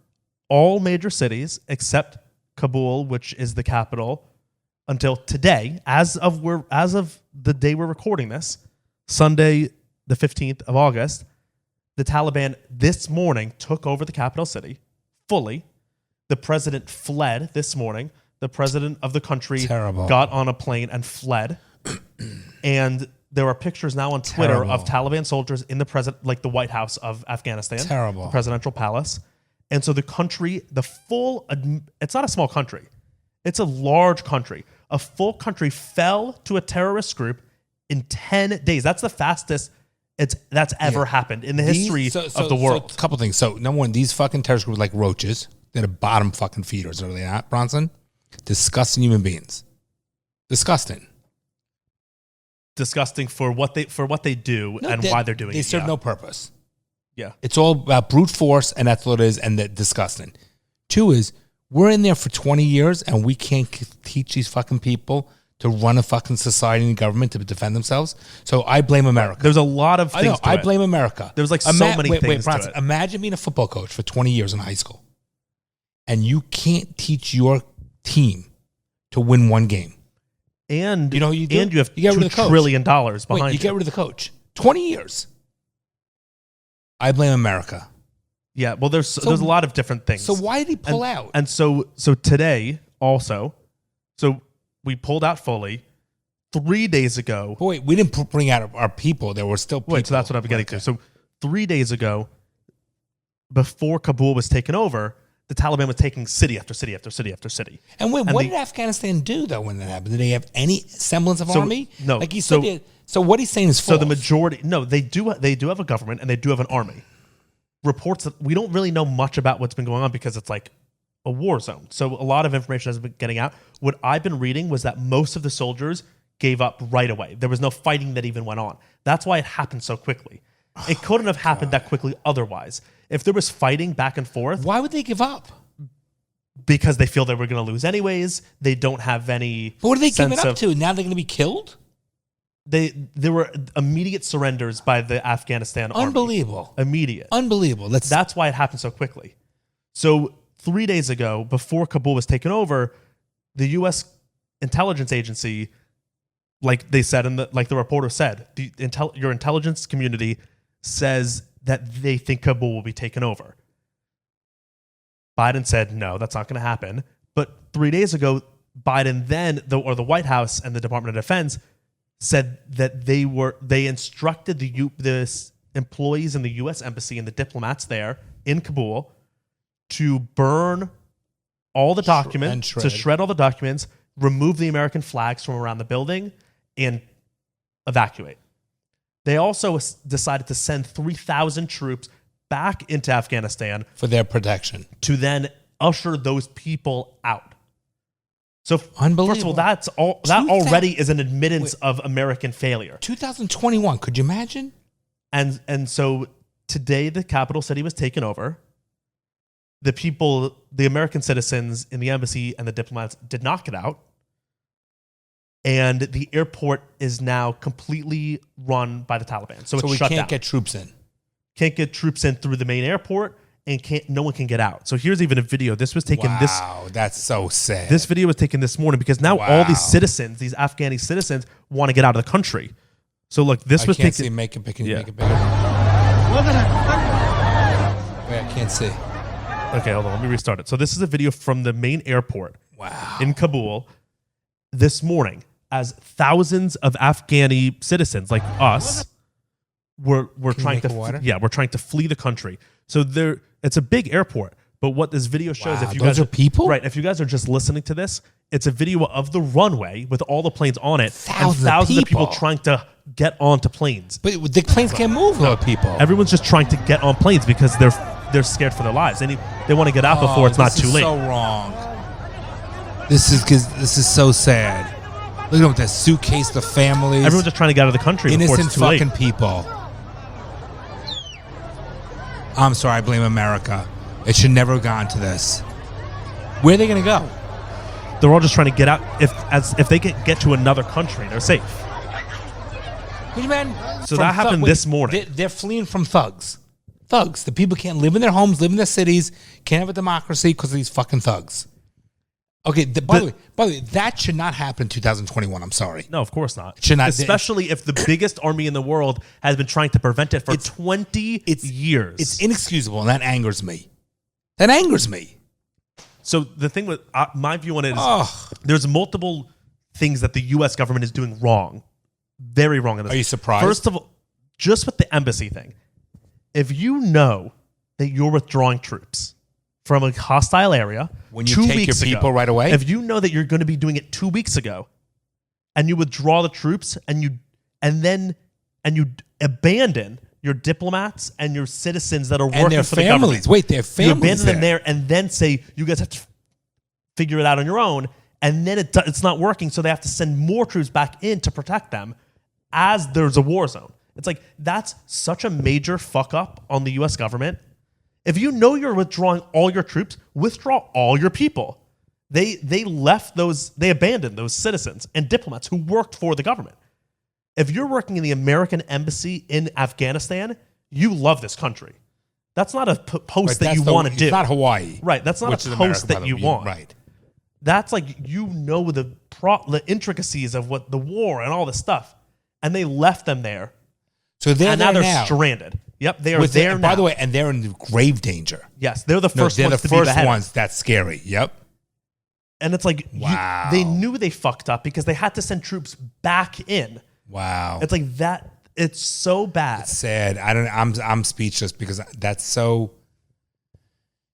all major cities except Kabul, which is the capital, until today, as of the day we're recording this, Sunday, the 15th of August, the Taliban this morning took over the capital city fully. The president fled this morning. The president of the country got on a plane and fled. And there are pictures now on Twitter of Taliban soldiers in the White House of Afghanistan. Terrible. The presidential palace. And so the country, it's not a small country. It's a large country. A full country fell to a terrorist group in 10 days. That's the fastest that's ever happened in the history of the world. So a couple things. So number one, these fucking terrorist groups like roaches. They're the bottom fucking feeders, are they not, Bronson? Disgusting human beings. Disgusting. Disgusting for what they do and why they're doing it. They serve no purpose. Yeah. It's all about brute force, and that's what it is, and they're disgusting. 2 is, we're in there for 20 years, and we can't teach these fucking people to run a fucking society and government to defend themselves. So I blame America. There's a lot of things I blame America. There's so many things to it. Imagine being a football coach for 20 years in high school, and you can't teach your team to win one game. And you have $2 trillion behind you. You get rid of the coach. 20 years. I blame America. Yeah, well, there's a lot of different things. So why did he pull out? And so today also, so we pulled out fully. 3 days ago. But wait, we didn't bring out our people. There were still people. Wait, so that's what I'm getting to. So 3 days ago, before Kabul was taken over, the Taliban was taking city after city after city after city. And wait, what did Afghanistan do though when that happened? Did they have any semblance of army? No. Like you said. So what he's saying is false. So the majority, no, they do have a government and they do have an army. Reports that we don't really know much about what's been going on because it's like a war zone. So a lot of information has been getting out. What I've been reading was that most of the soldiers gave up right away. There was no fighting that even went on. That's why it happened so quickly. It couldn't have happened that quickly otherwise. If there was fighting back and forth. Why would they give up? Because they feel they were going to lose anyways. They don't have any. But what are they giving up to? Now they're going to be killed? There were immediate surrenders by the Afghanistan army. Unbelievable. Immediate. Unbelievable. That's why it happened so quickly. So 3 days ago, before Kabul was taken over, the U.S. intelligence agency, like they said, like the reporter said, your intelligence community says that they think Kabul will be taken over. Biden said, no, that's not going to happen. But 3 days ago, Biden the White House and the Department of Defense said that they instructed the employees in the U.S. embassy and the diplomats there in Kabul to burn all the documents, to shred all the documents, remove the American flags from around the building, and evacuate. They also decided to send 3,000 troops back into Afghanistan for their protection to then usher those people out. So unbelievable. First of all, that already is an admittance of American failure. 2021, could you imagine? And so today the Capitol City was taken over. The American citizens in the embassy and the diplomats did not get out. And the airport is now completely run by the Taliban. So it's shut down. We can't get troops in. Can't get troops in through the main airport, and no one can get out. So here's even a video. This was taken Wow, that's so sad. This video was taken this morning because now all these citizens, these Afghani citizens, want to get out of the country. So look, this was taken. Can you make it bigger? Wait, I can't see. Okay, hold on. Let me restart it. So this is a video from the main airport in Kabul this morning as thousands of Afghani citizens like us were trying to we're trying to flee the country. So it's a big airport, but what this video shows, if you guys are people, right? If you guys are just listening to this, it's a video of the runway with all the planes on it, thousands of people trying to get onto planes. But the planes can't move. People, everyone's just trying to get on planes because they're scared for their lives. They want to get out before it's not too late. So wrong. This is so sad. Look at them with that suitcase, the families. Everyone's just trying to get out of the country before it's too late. Innocent fucking people. I'm sorry, I blame America. It should never have gone to this. Where are they going to go? They're all just trying to get out. If they get to another country, they're safe. So that happened this morning. They're fleeing from thugs. Thugs. The people can't live in their homes, live in their cities, can't have a democracy because of these fucking thugs. Okay, by the way, that should not happen in 2021. I'm sorry. No, of course not. It should not. Especially if the biggest army in the world has been trying to prevent it for 20 years. It's inexcusable, and that angers me. That angers me. So the thing with my view on it is there's multiple things that the U.S. government is doing wrong. Very wrong in this. Are you surprised? First of all, just with the embassy thing, if you know that you're withdrawing troops from a hostile area when you take your people right away, if you know that you're going to be doing it 2 weeks ago, and you withdraw the troops and you abandon your diplomats and your citizens that are working for the government. Wait, their families. You abandon them there and then say you guys have to figure it out on your own, and then it's not working, so they have to send more troops back in to protect them as there's a war zone. It's like that's such a major fuck up on the U.S. government. If you know you're withdrawing all your troops, withdraw all your people. They abandoned those citizens and diplomats who worked for the government. If you're working in the American embassy in Afghanistan, you love this country. That's not a post that you want to do. It's not Hawaii. Right. That's not a post that you want. Right. That's like, the intricacies of what the war and all this stuff. And they left them there. So they're stranded. Yep, they are there now. By the way, and they're in grave danger. Yes, they're the first ones to be beheaded. Ones. That's scary. Yep. And it's like, Wow. they knew they fucked up because they had to send troops back in. Wow. It's like that. It's so bad. It's sad. I'm speechless because that's so.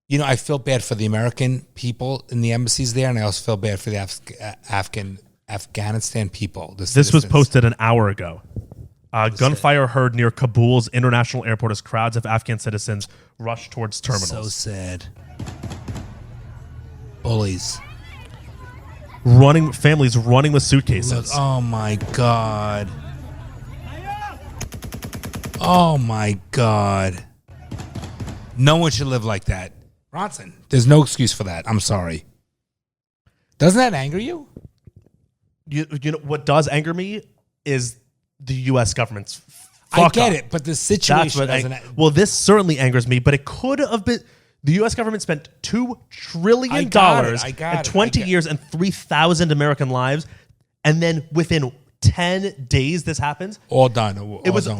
You know, I feel bad for the American people in the embassies there, and I also feel bad for the Afghanistan people. This was posted an hour ago. Gunfire heard near Kabul's international airport as crowds of Afghan citizens rushed towards terminals. So sad. Bullies. Families running with suitcases. Oh my God. Oh my God. No one should live like that. Bronson, there's no excuse for that. I'm sorry. Doesn't that anger you? You know what does anger me is the U.S. government's I get it, but the situation doesn't. Well, this certainly angers me, but it could have been. The U.S. government spent $2 trillion in 20 years and 3,000 American lives, and then within 10 days this happens. All done.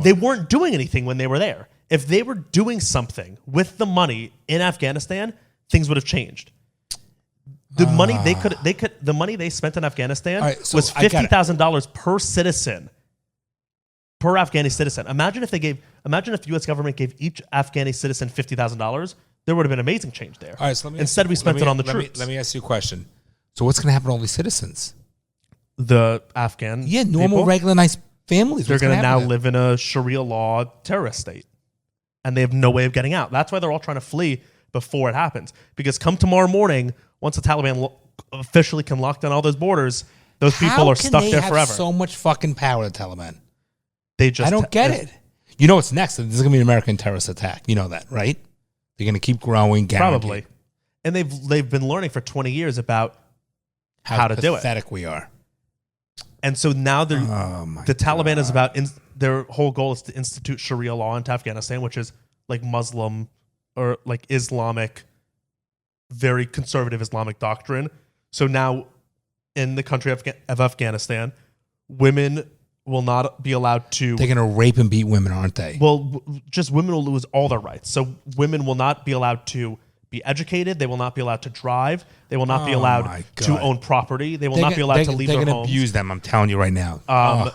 They weren't doing anything when they were there. If they were doing something with the money in Afghanistan, things would have changed. The money the money they spent in Afghanistan was $50,000 per citizen, per Afghani citizen. Imagine if the U.S. government gave each Afghani citizen $50,000. There would have been amazing change there. All right, so instead we spent it on the troops. Let me ask you a question. So what's going to happen to all these citizens? The Afghan normal, people, regular, nice families. They're going to now live in a Sharia law terrorist state. And they have no way of getting out. That's why they're all trying to flee before it happens. Because come tomorrow morning, once the Taliban officially can lock down all those borders, those people are stuck there forever. How can they have so much fucking power, the Taliban? I don't get it. You know what's next? This is going to be an American terrorist attack. You know that, right? They're going to keep growing, guaranteed. Probably. And they've been learning for 20 years about how to do it. Pathetic we are. And so now the Taliban is about their whole goal is to institute Sharia law into Afghanistan, which is like Muslim or like Islamic, very conservative Islamic doctrine. So now in the country of Afghanistan, women will not be allowed to. They're going to rape and beat women, aren't they? Well, just women will lose all their rights. So women will not be allowed to be educated. They will not be allowed to drive. They will not be allowed to own property. They will not be allowed to leave their homes. They're going to abuse them, I'm telling you right now.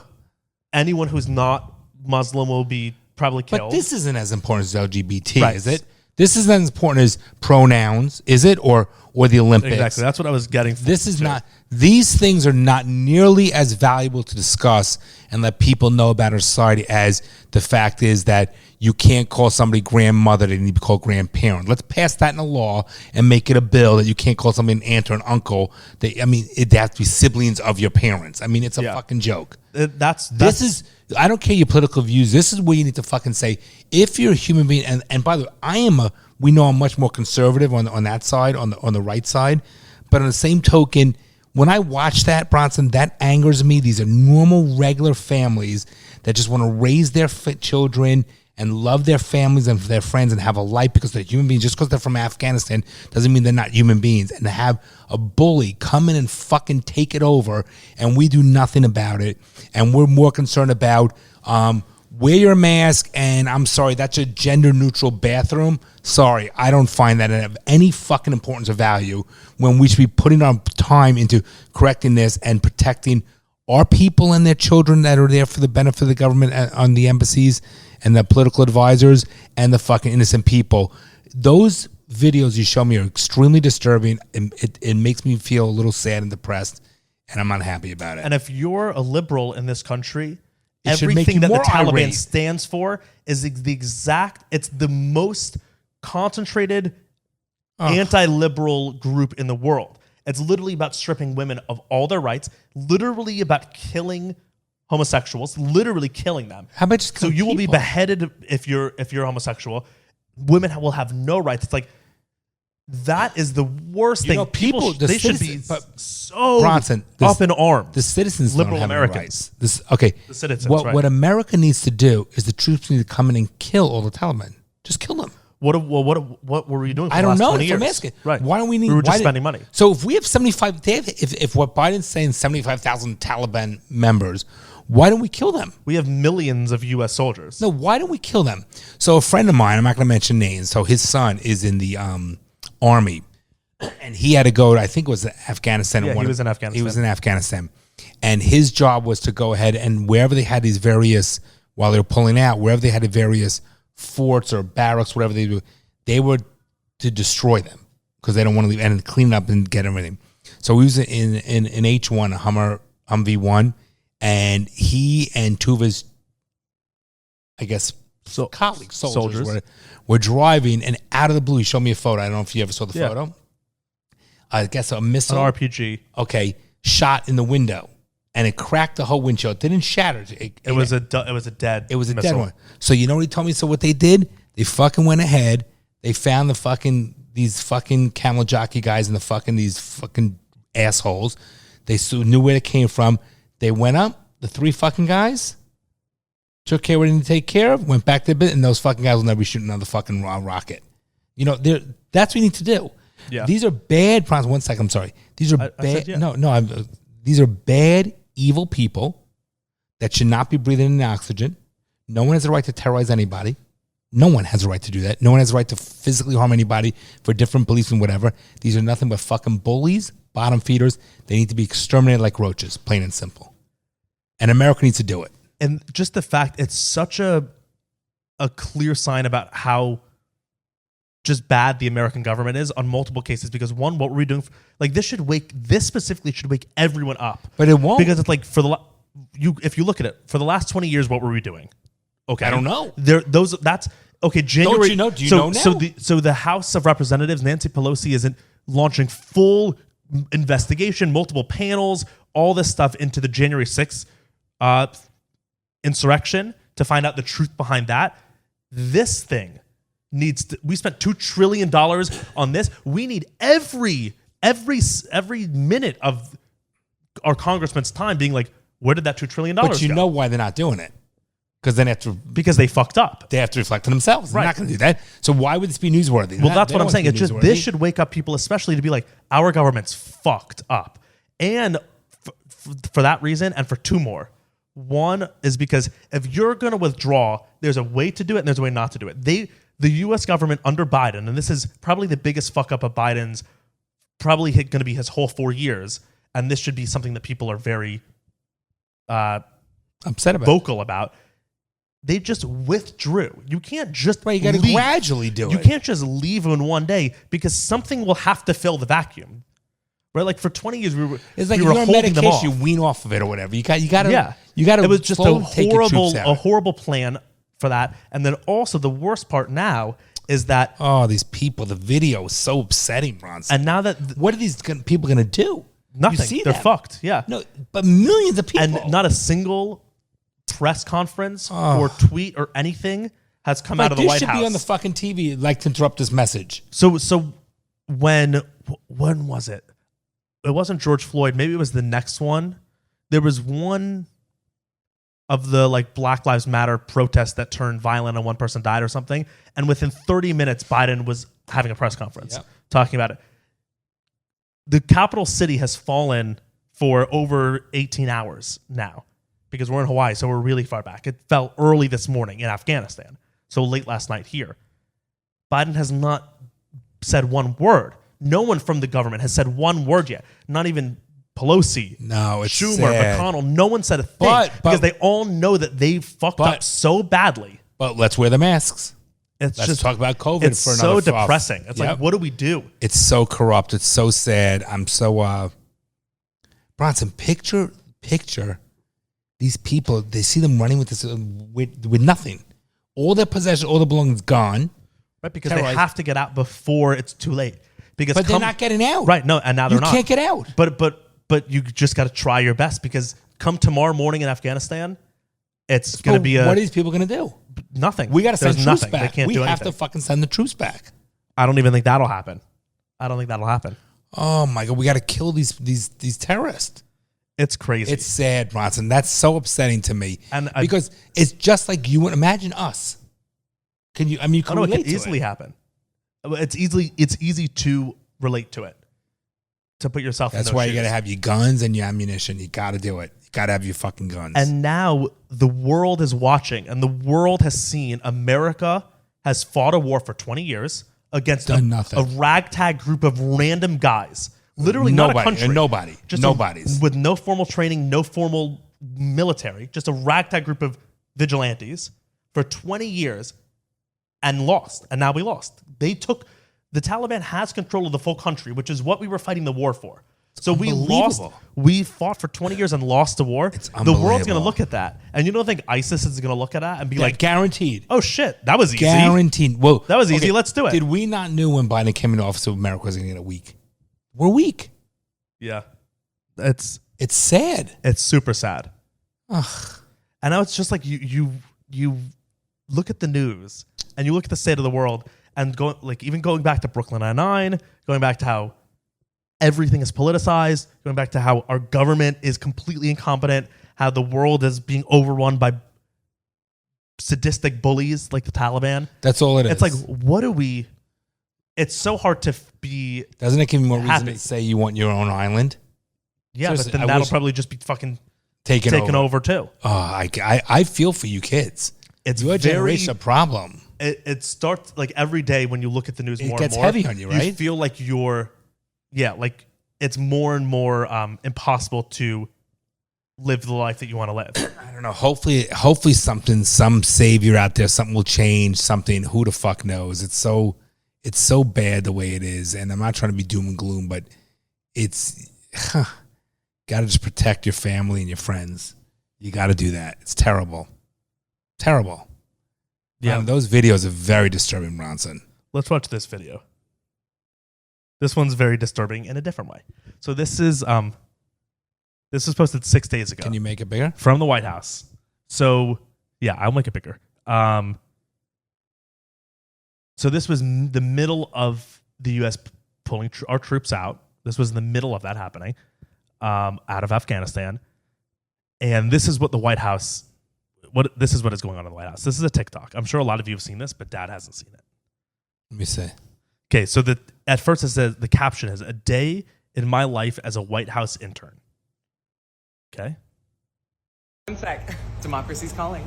Anyone who's not Muslim will be probably killed. But this isn't as important as LGBT, is it? This isn't as important as pronouns, is it? Or the Olympics. Exactly. That's what I was getting from. This is not. These things are not nearly as valuable to discuss and let people know about our society as the fact is that you can't call somebody grandmother, they need to be called grandparent. Let's pass that in a law and make it a bill that you can't call somebody an aunt or an uncle. They have to be siblings of your parents. I mean, it's a fucking joke. This is. I don't care your political views. This is where you need to fucking say, if you're a human being, and by the way, we know I'm much more conservative on that side, on the right side. But on the same token, when I watch that, Bronson, that angers me. These are normal, regular families that just want to raise their children and love their families and their friends and have a life because they're human beings. Just because they're from Afghanistan doesn't mean they're not human beings. And to have a bully come in and fucking take it over and we do nothing about it. And we're more concerned about wear your mask and I'm sorry, that's a gender neutral bathroom. Sorry, I don't find that of any fucking importance or value when we should be putting our time into correcting this and protecting our people and their children that are there for the benefit of the government on the embassies and the political advisors and the fucking innocent people. Those videos you show me are extremely disturbing. It makes me feel a little sad and depressed, and I'm not happy about it. And if you're a liberal in this country, everything that the Taliban stands for is it's the most concentrated anti-liberal group in the world. It's literally about stripping women of all their rights, literally about killing homosexuals, literally killing them. How about just so you will be beheaded if you're homosexual. Women will have no rights. It's like that is the worst thing. People they should be so Bronson, up in arms. The citizens liberal don't have Americans. Rights. The citizens. What America needs to do is the troops need to come in and kill all the Taliban. Just kill them. What were we doing for I the don't last know. 20 years? I'm asking. Right. Why don't we need? We were just spending money. So if we have 75, if what Biden's saying 75,000 Taliban members, why don't we kill them? We have millions of U.S. soldiers. No, why don't we kill them? So a friend of mine, I'm not going to mention names. So his son is in the army, and he had to go to, I think it was Afghanistan. Yeah, he was in Afghanistan. He was in Afghanistan. And his job was to go ahead and wherever they had these various, while they were pulling out, wherever they had the various forts or barracks, whatever they do, they were to destroy them because they don't want to leave and clean up and get everything. So he was in H1, a Humvee 1, and he and two of his, I guess, colleagues, soldiers were driving, and out of the blue, he showed me a photo. I don't know if you ever saw the photo. I guess a missile. An RPG. Okay, shot in the window, and it cracked the whole windshield. It didn't shatter. It was a dead dead one. So you know what he told me? So what they did? They fucking went ahead. They found these fucking camel jockey guys and these fucking assholes. They knew where it came from. They went up. The three fucking guys took care of what they needed to take care of. Went back to bit, and those fucking guys will never be shooting another fucking rocket. You know, that's what you need to do. Yeah. These are bad. 1 second. I'm sorry. These are bad. These are bad, evil people that should not be breathing in oxygen. No one has the right to terrorize anybody. No one has a right to do that. No one has a right to physically harm anybody for different beliefs and whatever. These are nothing but fucking bullies, bottom feeders. They need to be exterminated like roaches, plain and simple. And America needs to do it. And just the fact, it's such a clear sign about how just bad the American government is on multiple cases. Because one, what were we doing? This specifically should wake everyone up. But it won't. Because it's like if you look at it, for the last 20 years, what were we doing? Okay, I don't know. That's okay. January. Don't you know? Do you know now? So the House of Representatives, Nancy Pelosi, isn't launching full investigation, multiple panels, all this stuff into the January 6th insurrection to find out the truth behind that. This thing we spent $2 trillion on this. We need every minute of our congressman's time being like, where did that $2 trillion go? But you know why they're not doing it. Because they fucked up. They have to reflect on themselves. They're not going to do that. So why would this be newsworthy? Well, that's what I'm saying. It's just this should wake up people, especially to be like, our government's fucked up. And for that reason, and for two more. One is because if you're going to withdraw, there's a way to do it and there's a way not to do it. The U.S. government under Biden, and this is probably the biggest fuck up of Biden's, probably going to be his whole 4 years, and this should be something that people are very upset about, vocal about. They just withdrew. You can't just you got to gradually do it. You can't just leave in one day because something will have to fill the vacuum. Right? Like for 20 years, it's like we were you're on holding them medication, off. you wean off of it or whatever. You got to. It was just a horrible plan for that. And then also the worst part now is that these people, the video is so upsetting, Bronson. And now that what are these people going to do? Nothing. They're fucked. Yeah. No, but millions of people, and not a single press conference or tweet or anything has come out of the White House. This should be on the fucking TV. Like to interrupt this message. So when was it? It wasn't George Floyd. Maybe it was the next one. There was one of the like Black Lives Matter protests that turned violent and one person died or something. And within 30 minutes, Biden was having a press conference talking about it. The capital city has fallen for over 18 hours now because we're in Hawaii, so we're really far back. It fell early this morning in Afghanistan, so late last night here. Biden has not said one word. No one from the government has said one word yet. Not even Pelosi, Schumer, sad. McConnell. No one said a thing because they all know that they fucked up so badly. But let's wear the masks. Let's just talk about COVID. It's for another so depressing. It's like, what do we do? It's so corrupt. It's so sad. I'm so Bronson. Picture these people. They see them running with this with nothing. All their possessions, all their belongings gone. Right, because they have to get out before it's too late. But they're not getting out. Right, no, and now they're not. You can't get out. But you just got to try your best because come tomorrow morning in Afghanistan, it's going to be what are these people going to do? Nothing. We got to send troops back. They can't do anything. We have to fucking send the troops back. I don't even think that'll happen. Oh my God, we got to kill these terrorists. It's crazy. It's sad, Bronson. That's so upsetting to me. Because it's just like you would imagine us. Can you? I mean, you can relate it can easily happen. It's easy to relate to it. To put yourself in those shoes. That's why you got to have your guns and your ammunition. You got to do it. You got to have your fucking guns. And now the world is watching, and the world has seen America has fought a war for 20 years. against Done nothing. a ragtag group of random guys. Literally not a country. Nobody. Just Nobody's. with no formal training, no formal military, just a ragtag group of vigilantes for 20 years and lost. And now we lost. The Taliban has control of the full country, which is what we were fighting the war for. So we lost. We fought for 20 years and lost the war. The world's going to look at that. And you don't think ISIS is going to look at that and be like, guaranteed. oh shit, that was easy. Guaranteed. Whoa. That was easy. Let's do it. Did we not knew when Biden came into office that America was going to get a weak? We're weak. Yeah. It's sad. It's super sad. Ugh. And now it's just like you look at the news and you look at the state of the world and going back to Brooklyn Nine-Nine, going back to how everything is politicized, going back to how our government is completely incompetent, how the world is being overrun by sadistic bullies like the Taliban. That's all it is. It's like, what do we... It's so hard to be... Doesn't it give you more reason happy. to say you want your own island? Yeah, Seriously, but then that'll probably just be fucking taken over too. Oh, I feel for you kids. It's your very... generation a problem. It starts like every day when you look at the news more and more. It gets heavy on you, right? You feel like like it's more and more impossible to live the life that you want to live. I don't know. Hopefully some savior out there, something will change, something, who the fuck knows? It's so bad the way it is. And I'm not trying to be doom and gloom, but it's got to just protect your family and your friends. You got to do that. It's terrible. Terrible. Yeah. Those videos are very disturbing, Bronson. Let's watch this video. This one's very disturbing in a different way. So this is posted 6 days ago. Can you make it bigger? From the White House. So yeah, I'll make it bigger. So this was the middle of the U.S. pulling our troops out. This was in the middle of that happening out of Afghanistan. And this is what the White House... This is what is going on in the White House. This is a TikTok. I'm sure a lot of you have seen this, but Dad hasn't seen it. Let me see. Okay, so at first it says the caption is "A day in my life as a White House intern." Okay. 1 sec. Democracy's calling.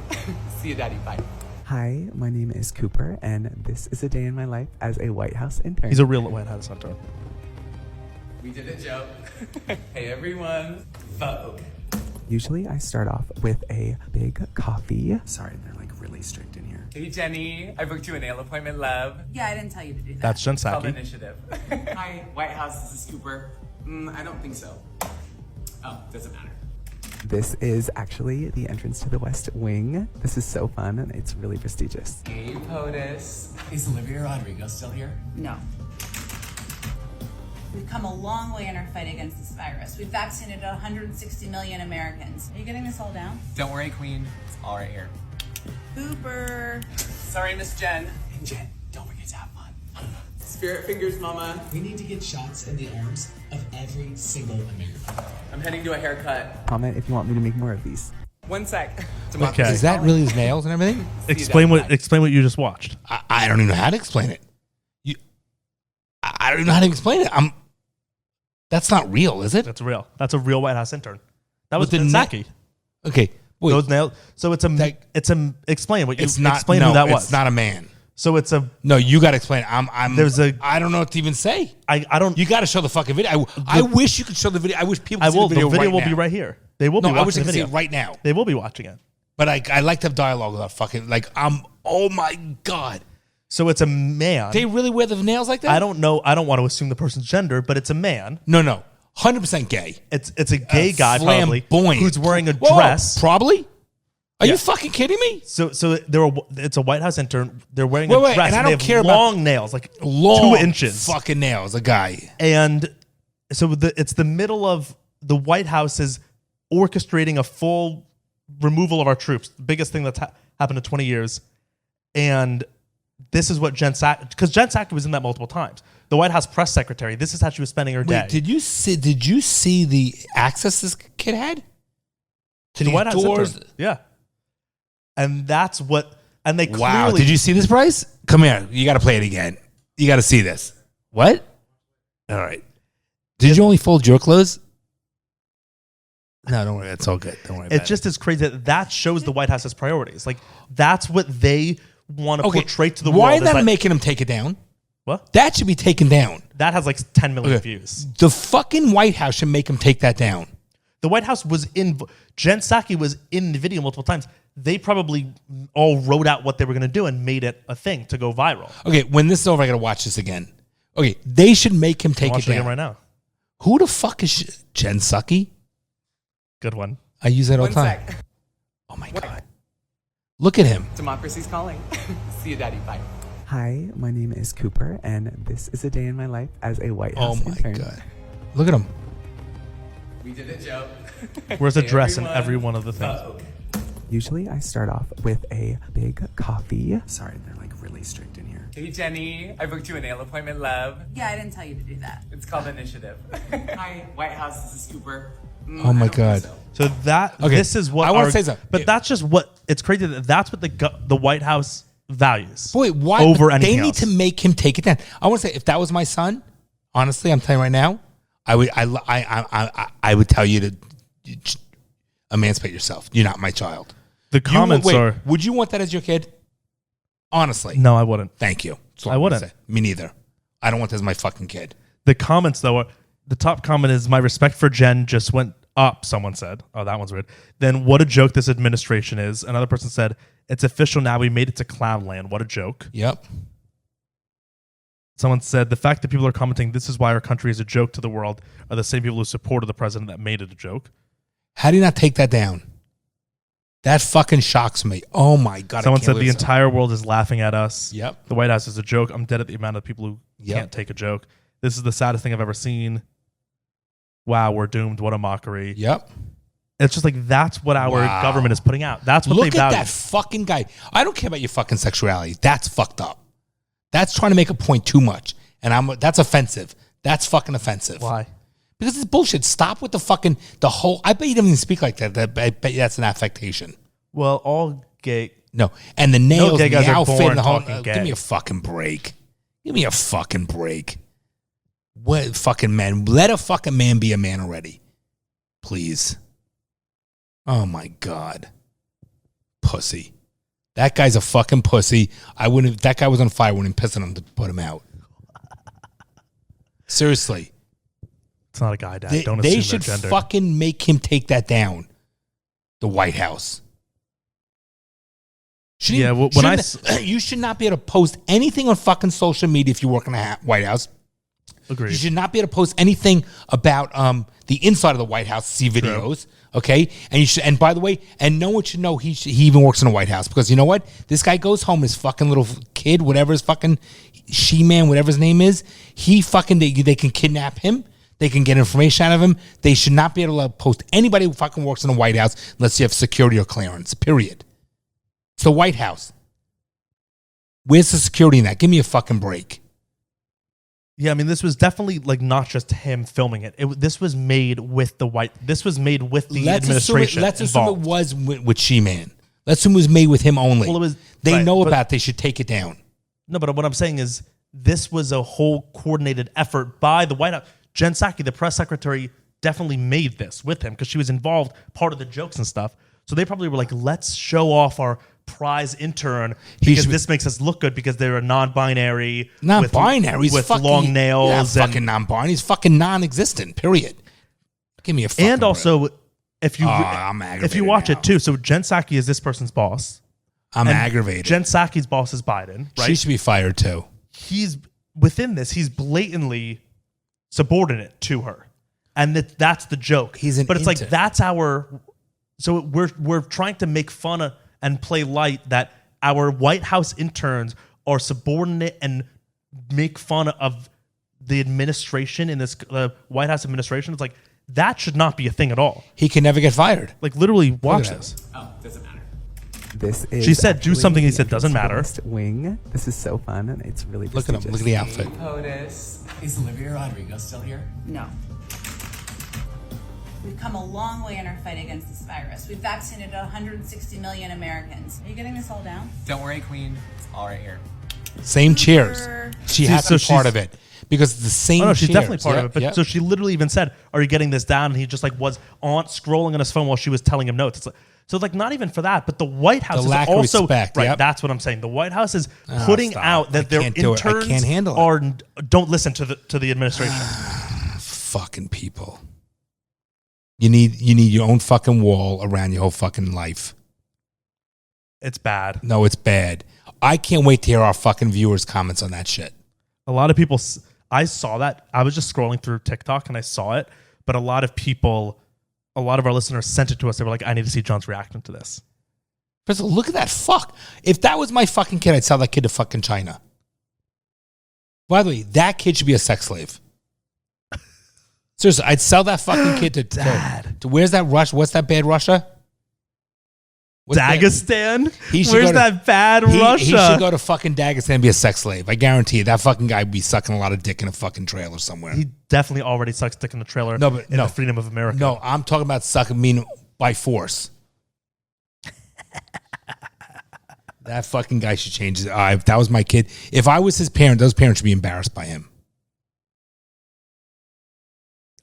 See you, Daddy. Bye. Hi, my name is Cooper, and this is a day in my life as a White House intern. He's a real White House intern. We did a joke. Hey, everyone. Vogue. Usually I start off with a big coffee. Sorry, they're like really strict in here. Hey, Jenny. I booked you a nail appointment, love. Yeah, I didn't tell you to do that. That's Jen It's called Psaki. Initiative. Hi, White House. This is Cooper. I don't think so. Oh, doesn't matter. This is actually the entrance to the West Wing. This is so fun, and it's really prestigious. Hey, POTUS. Is Olivia Rodrigo still here? No. We've come a long way in our fight against this virus. We've vaccinated 160 million Americans. Are you getting this all down? Don't worry, Queen. It's all right here. Cooper. Sorry, Miss Jen. And Jen, don't forget to have fun. Spirit fingers, Mama. We need to get shots in the arms of every single American. I'm heading to a haircut. Comment if you want me to make more of these. 1 sec. Okay. Is that really his nails and everything? Explain what you just watched. I don't even know how to explain it. I don't even know how to explain it. That's not real, is it? That's real. That's a real White House intern. That was With the Psaki. Okay. Wait. Those nails. So explain what you It's not. explain No, who that was. it's not a man. So it's a. No, you got to explain it. I don't know what to even say. I don't. You got to show the fucking video. I wish you could show the video. I wish people could see the video. The video right will now. be right here. They will be watching I wish I the could see video it right now. They will be watching it. But I like to have dialogue without fucking oh my God. So it's a man. They really wear the nails like that? I don't know. I don't want to assume the person's gender, but it's a man. No. 100% gay. It's a gay guy probably flamboyant. who's wearing a Whoa, dress. Probably? Are Yeah. you fucking kidding me? So it's a White House intern. They're wearing a dress. and I they don't have care long about nails, like long 2 inches. fucking nails. A guy. And so it's the middle of the White House is orchestrating a full removal of our troops, the biggest thing that's happened in 20 years. And this is what Jen Psaki, because Jen Psaki was in that multiple times. The White House press secretary. This is how she was spending her day. Wait, did you see the access this kid had to the these White House doors? intern. Yeah. And that's what. And they Wow! clearly. Did you see this, Bryce? Come here. You got to play it again. You got to see this. What? All right. Did you only fold your clothes? No, don't worry. It's all good. Don't worry. It just is crazy that shows the White House's priorities. Like that's what they want to portray to the world. Why is not like, making him take it down? What? That should be taken down. That has like 10 million views. The fucking White House should make him take that down. The White House was in, Jen Psaki was in the video multiple times. They probably all wrote out what they were going to do and made it a thing to go viral. Okay, when this is over, I got to watch this again. Okay, they should make him take it down. Again right now. Who the fuck is Jen Psaki? Good one. I use that all the time. Oh my God. Look at him. Democracy's calling. See you, Daddy. Bye. Hi, my name is Cooper, and this is a day in my life as a White House intern. God. Look at him. We did it, Joe. Where's a dress in every one of the things? Usually I start off with a big coffee. Sorry, they're like really strict in here. Hey, Jenny. I booked you a nail appointment, love. Yeah, I didn't tell you to do that. It's called Initiative. Hi, White House. This is Cooper. Oh my God. So that this is what I want to say something. But that's just what it's crazy that that's what the White House values. Boy, why over they anything need else. to make him take it down. I want to say, if that was my son, honestly, I'm telling you right now, I would tell you to emancipate yourself. You're not my child. The comments are. Would you want that as your kid? Honestly, No, I wouldn't. thank you. That's all I I'm gonna wouldn't. say. Me neither. I don't want that as my fucking kid. The comments though are the top comment is my respect for Jen just went up. Someone said, "Oh, that one's weird." Then what a joke this administration is. Another person said, "It's official now. We made it to clown land. What a joke." Yep. Someone said the fact that people are commenting this is why our country is a joke to the world are the same people who supported the president that made it a joke. How do you not take that down? That fucking shocks me. Oh my God. Someone said the entire world is laughing at us. Yep. The White House is a joke. I'm dead at the amount of people who can't take a joke. This is the saddest thing I've ever seen. Wow, we're doomed. What a mockery. Yep. It's just like that's what our government is putting out. That's what Look they at value. that fucking guy. I don't care about your fucking sexuality. That's fucked up. That's trying to make a point too much. And that's offensive. That's fucking offensive. Why? Because it's bullshit. Stop with the whole, I bet you don't even speak like that. I bet you that's an affectation. Well, all gay. No. And the nails, gay and the guys are outfit, born and the whole, talking gay. give me a fucking break. Give me a fucking break. What fucking man? Let a fucking man be a man already. Please. Oh my God. Pussy. That guy's a fucking pussy. I wouldn't. If that guy was on fire, I wouldn't piss on him to put him out. Seriously. It's not a guy, Dad. They, Don't they assume should their gender. fucking make him take that down. The White House. Yeah, You should not be able to post anything on fucking social media if you work in the White House. Agreed. You should not be able to post anything about the inside of the White House, see videos, okay? And you should, and by the way, and no one should know he even works in the White House, because you know what? This guy goes home, his fucking little kid, whatever his fucking she-man, whatever his name is, he fucking, they can kidnap him. They can get information out of him. They should not be able to post anybody who fucking works in the White House unless you have security or clearance, period. It's the White House. Where's the security in that? Give me a fucking break. Yeah, I mean, this was definitely like not just him filming it. This was made with the administration. Let's assume it was with She-Man. Let's assume it was made with him only. Well, it was. They know about it. They should take it down. No, but what I'm saying is this was a whole coordinated effort by the White House. Jen Psaki, the press secretary, definitely made this with him because she was involved, part of the jokes and stuff. So they probably were like, let's show off our prize intern because this makes us look good because they're a non-binary. Non-binary. With fucking, long nails. Yeah, fucking non-binary. He's fucking non-existent, period. Give me a fucking And also, break. if you watch it too, so Jen Psaki is this person's boss. I'm aggravated. Jen Psaki's boss is Biden, right? She should be fired too. He's within this. He's blatantly subordinate to her, and that's the joke. But it's like that's our. So we're trying to make fun of and play light that our White House interns are subordinate and make fun of the administration in this White House administration. It's like that should not be a thing at all. He can never get fired. Like literally, watch this. Oh, doesn't matter. This is She said, "Do something." He said, "Doesn't the matter." West Wing. This is so fun, and it's really Look at him. Look at the outfit. POTUS. Is Olivia Rodrigo still here? No. We've come a long way in our fight against this virus. We've vaccinated 160 million Americans. Are you getting this all down? Don't worry, Queen. It's all right here. Same cheers. She has to be part she's- of it because it's the same. Oh no, she's cheers. definitely part of it. But Yep. so she literally even said, "Are you getting this down?" And he just like was on scrolling on his phone while she was telling him notes. It's like, So like not even for that, but the White House The is lack of also respect, right. yep. That's what I'm saying. The White House is putting out that their can't do it. I interns can't handle it. don't listen to the administration. Fucking people. You need your own fucking wall around your whole fucking life. It's bad. No, it's bad. I can't wait to hear our fucking viewers' comments on that shit. A lot of people. I saw that. I was just scrolling through TikTok and I saw it. But a lot of our listeners sent it to us. They were like, "I need to see John's reaction to this." First of all, look at that fuck. If that was my fucking kid, I'd sell that kid to fucking China. By the way, that kid should be a sex slave. Seriously, I'd sell that fucking kid to where's that Russia? What's that bad Russia? Dagestan? Where's Where's that bad Russia? He should go to fucking Dagestan and be a sex slave. I guarantee you, that fucking guy would be sucking a lot of dick in a fucking trailer somewhere. He definitely already sucks dick in the trailer. No, but the Freedom of America. No, I'm talking about sucking mean by force. That fucking guy should change his. If that was my kid, if I was his parent, those parents should be embarrassed by him.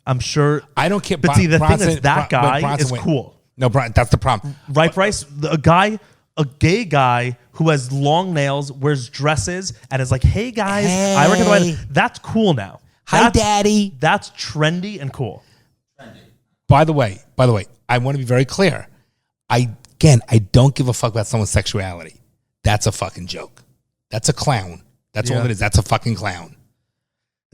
I'm sure. I don't care. But see, the thing is, that guy is cool. No, that's the problem. Right, Bryce? A gay guy who has long nails, wears dresses, and is like, "Hey guys, I reckon the White House." That's cool now. Hi, Daddy. That's trendy and cool. By the way, I want to be very clear. I don't give a fuck about someone's sexuality. That's a fucking joke. That's a clown. That's all it is. That's a fucking clown.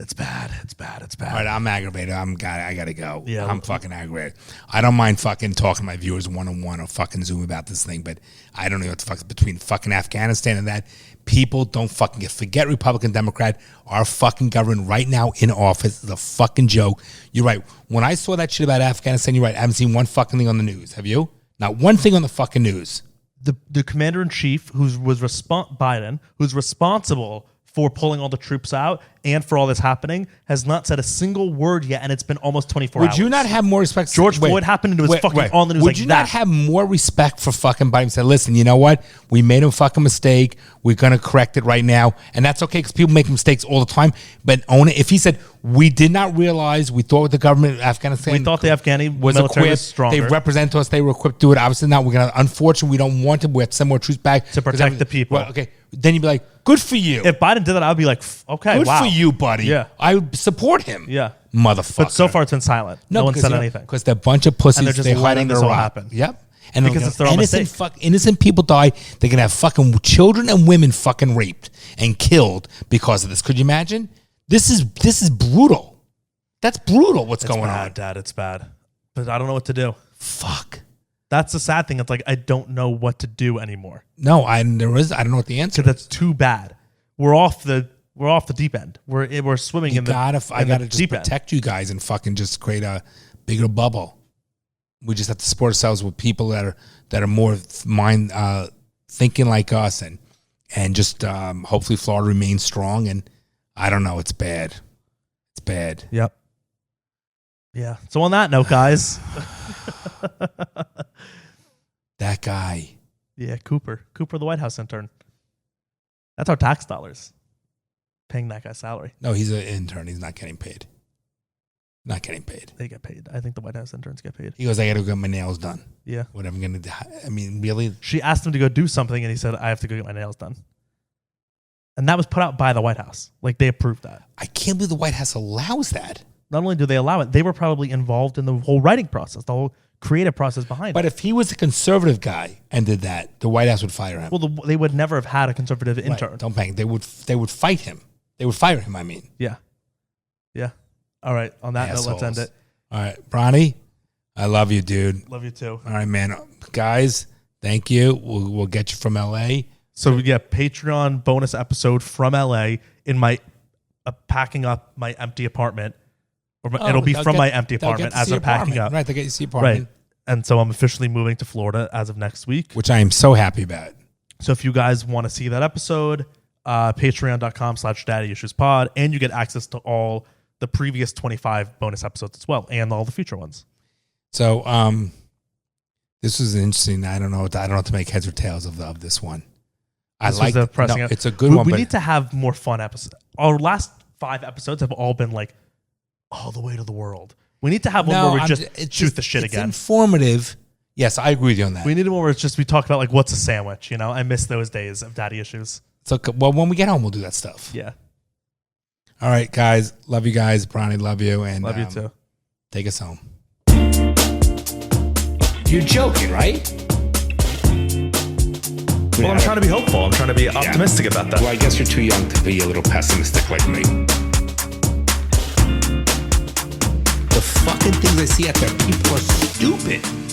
It's bad. It's bad. It's bad. All right, I'm aggravated. I gotta go. Yeah. I'm fucking aggravated. I don't mind fucking talking to my viewers one-on-one or fucking Zoom about this thing, but I don't know what the fuck's between fucking Afghanistan and that. People don't fucking forget Republican, Democrat. Our fucking government right now in office is a fucking joke. You're right. When I saw that shit about Afghanistan, you're right. I haven't seen one fucking thing on the news. Have you? Not one thing on the fucking news. The commander in chief, Biden, who's responsible for pulling all the troops out and for all this happening, has not said a single word yet, and it's been almost 24 hours. Would you not have more respect? George Floyd happened and it was fucking on the news. Would you not have more respect for fucking Biden? Say, listen, you know what? We made a fucking mistake. We're going to correct it right now. And that's okay because people make mistakes all the time. But own it. If he said, we did not realize, we thought the government of Afghanistan. We thought the Afghani was military equipped. was stronger. They represent us. They were equipped to do it. Obviously not. We're going to, unfortunately, we don't want to. We have to send more troops back. To protect the people. Well, okay. Then you'd be like, good for you. If Biden did that, I would be like, okay, good wow. for you, buddy. Yeah. I would support him. Yeah. Motherfucker. But so far it's been silent. No one said anything. Because they're a bunch of pussies. And they're just they letting hide this under all a rock. happen. Yep. And because it's their own mistake. Innocent people die. They're gonna have fucking children and women fucking raped and killed because of this. Could you imagine? This is brutal. That's brutal. What's going on, Dad? It's bad. But I don't know what to do. Fuck. That's the sad thing. It's like I don't know what to do anymore. No, I don't know what the answer is. That's too bad. We're off the deep end. We're swimming in the I gotta just deep end. protect you guys and fucking just create a bigger bubble. We just have to support ourselves with people that are more mind thinking like us, and just hopefully Florida remains strong. And I don't know, it's bad. It's bad. Yep. Yeah. So on that note, guys, that guy. Yeah, Cooper, the White House intern. That's our tax dollars paying that guy's salary. No, he's an intern. He's not getting paid. Not getting paid. They get paid. I think the White House interns get paid. He goes, I got to go get my nails done. Yeah. What am I going to do? I mean, really? She asked him to go do something, and he said, I have to go get my nails done. And that was put out by the White House. Like, they approved that. I can't believe the White House allows that. Not only do they allow it, they were probably involved in the whole writing process, the whole creative process behind it. But if he was a conservative guy and did that, the White House would fire him. Well, they would never have had a conservative intern. Right. Don't bang. They would fight him. They would fire him, I mean. Yeah. Yeah. All right. On that note, let's end it. All right. Bronny, I love you, dude. Love you too. All right, man. Guys, thank you. We'll get you from LA. So we get Patreon bonus episode from LA in my packing up my empty apartment. It'll be from my empty apartment as I'm packing up. Right, they get you to see apartment. Right. And so I'm officially moving to Florida as of next week. Which I am so happy about. So if you guys want to see that episode, patreon.com/daddyissuespod, and you get access to all the previous 25 bonus episodes as well, and all the future ones. So this was interesting. I don't know what to make heads or tails of this one. It's a good one. We need to have more fun episodes. Our last 5 episodes have all been like all the way to the world. We need to have one where we just shoot the shit again. It's informative. Yes, I agree with you on that. We need more where it's just we talk about like what's a sandwich. You know, I miss those days of daddy issues. So, well, when we get home, we'll do that stuff. Yeah. All right, guys. Love you guys. Bronny, love you. And Love you too. Take us home. You're joking, right? Well, I'm trying to be hopeful. I'm trying to be optimistic about that. Well, I guess you're too young to be a little pessimistic like me. The fucking things I see out there, people are stupid.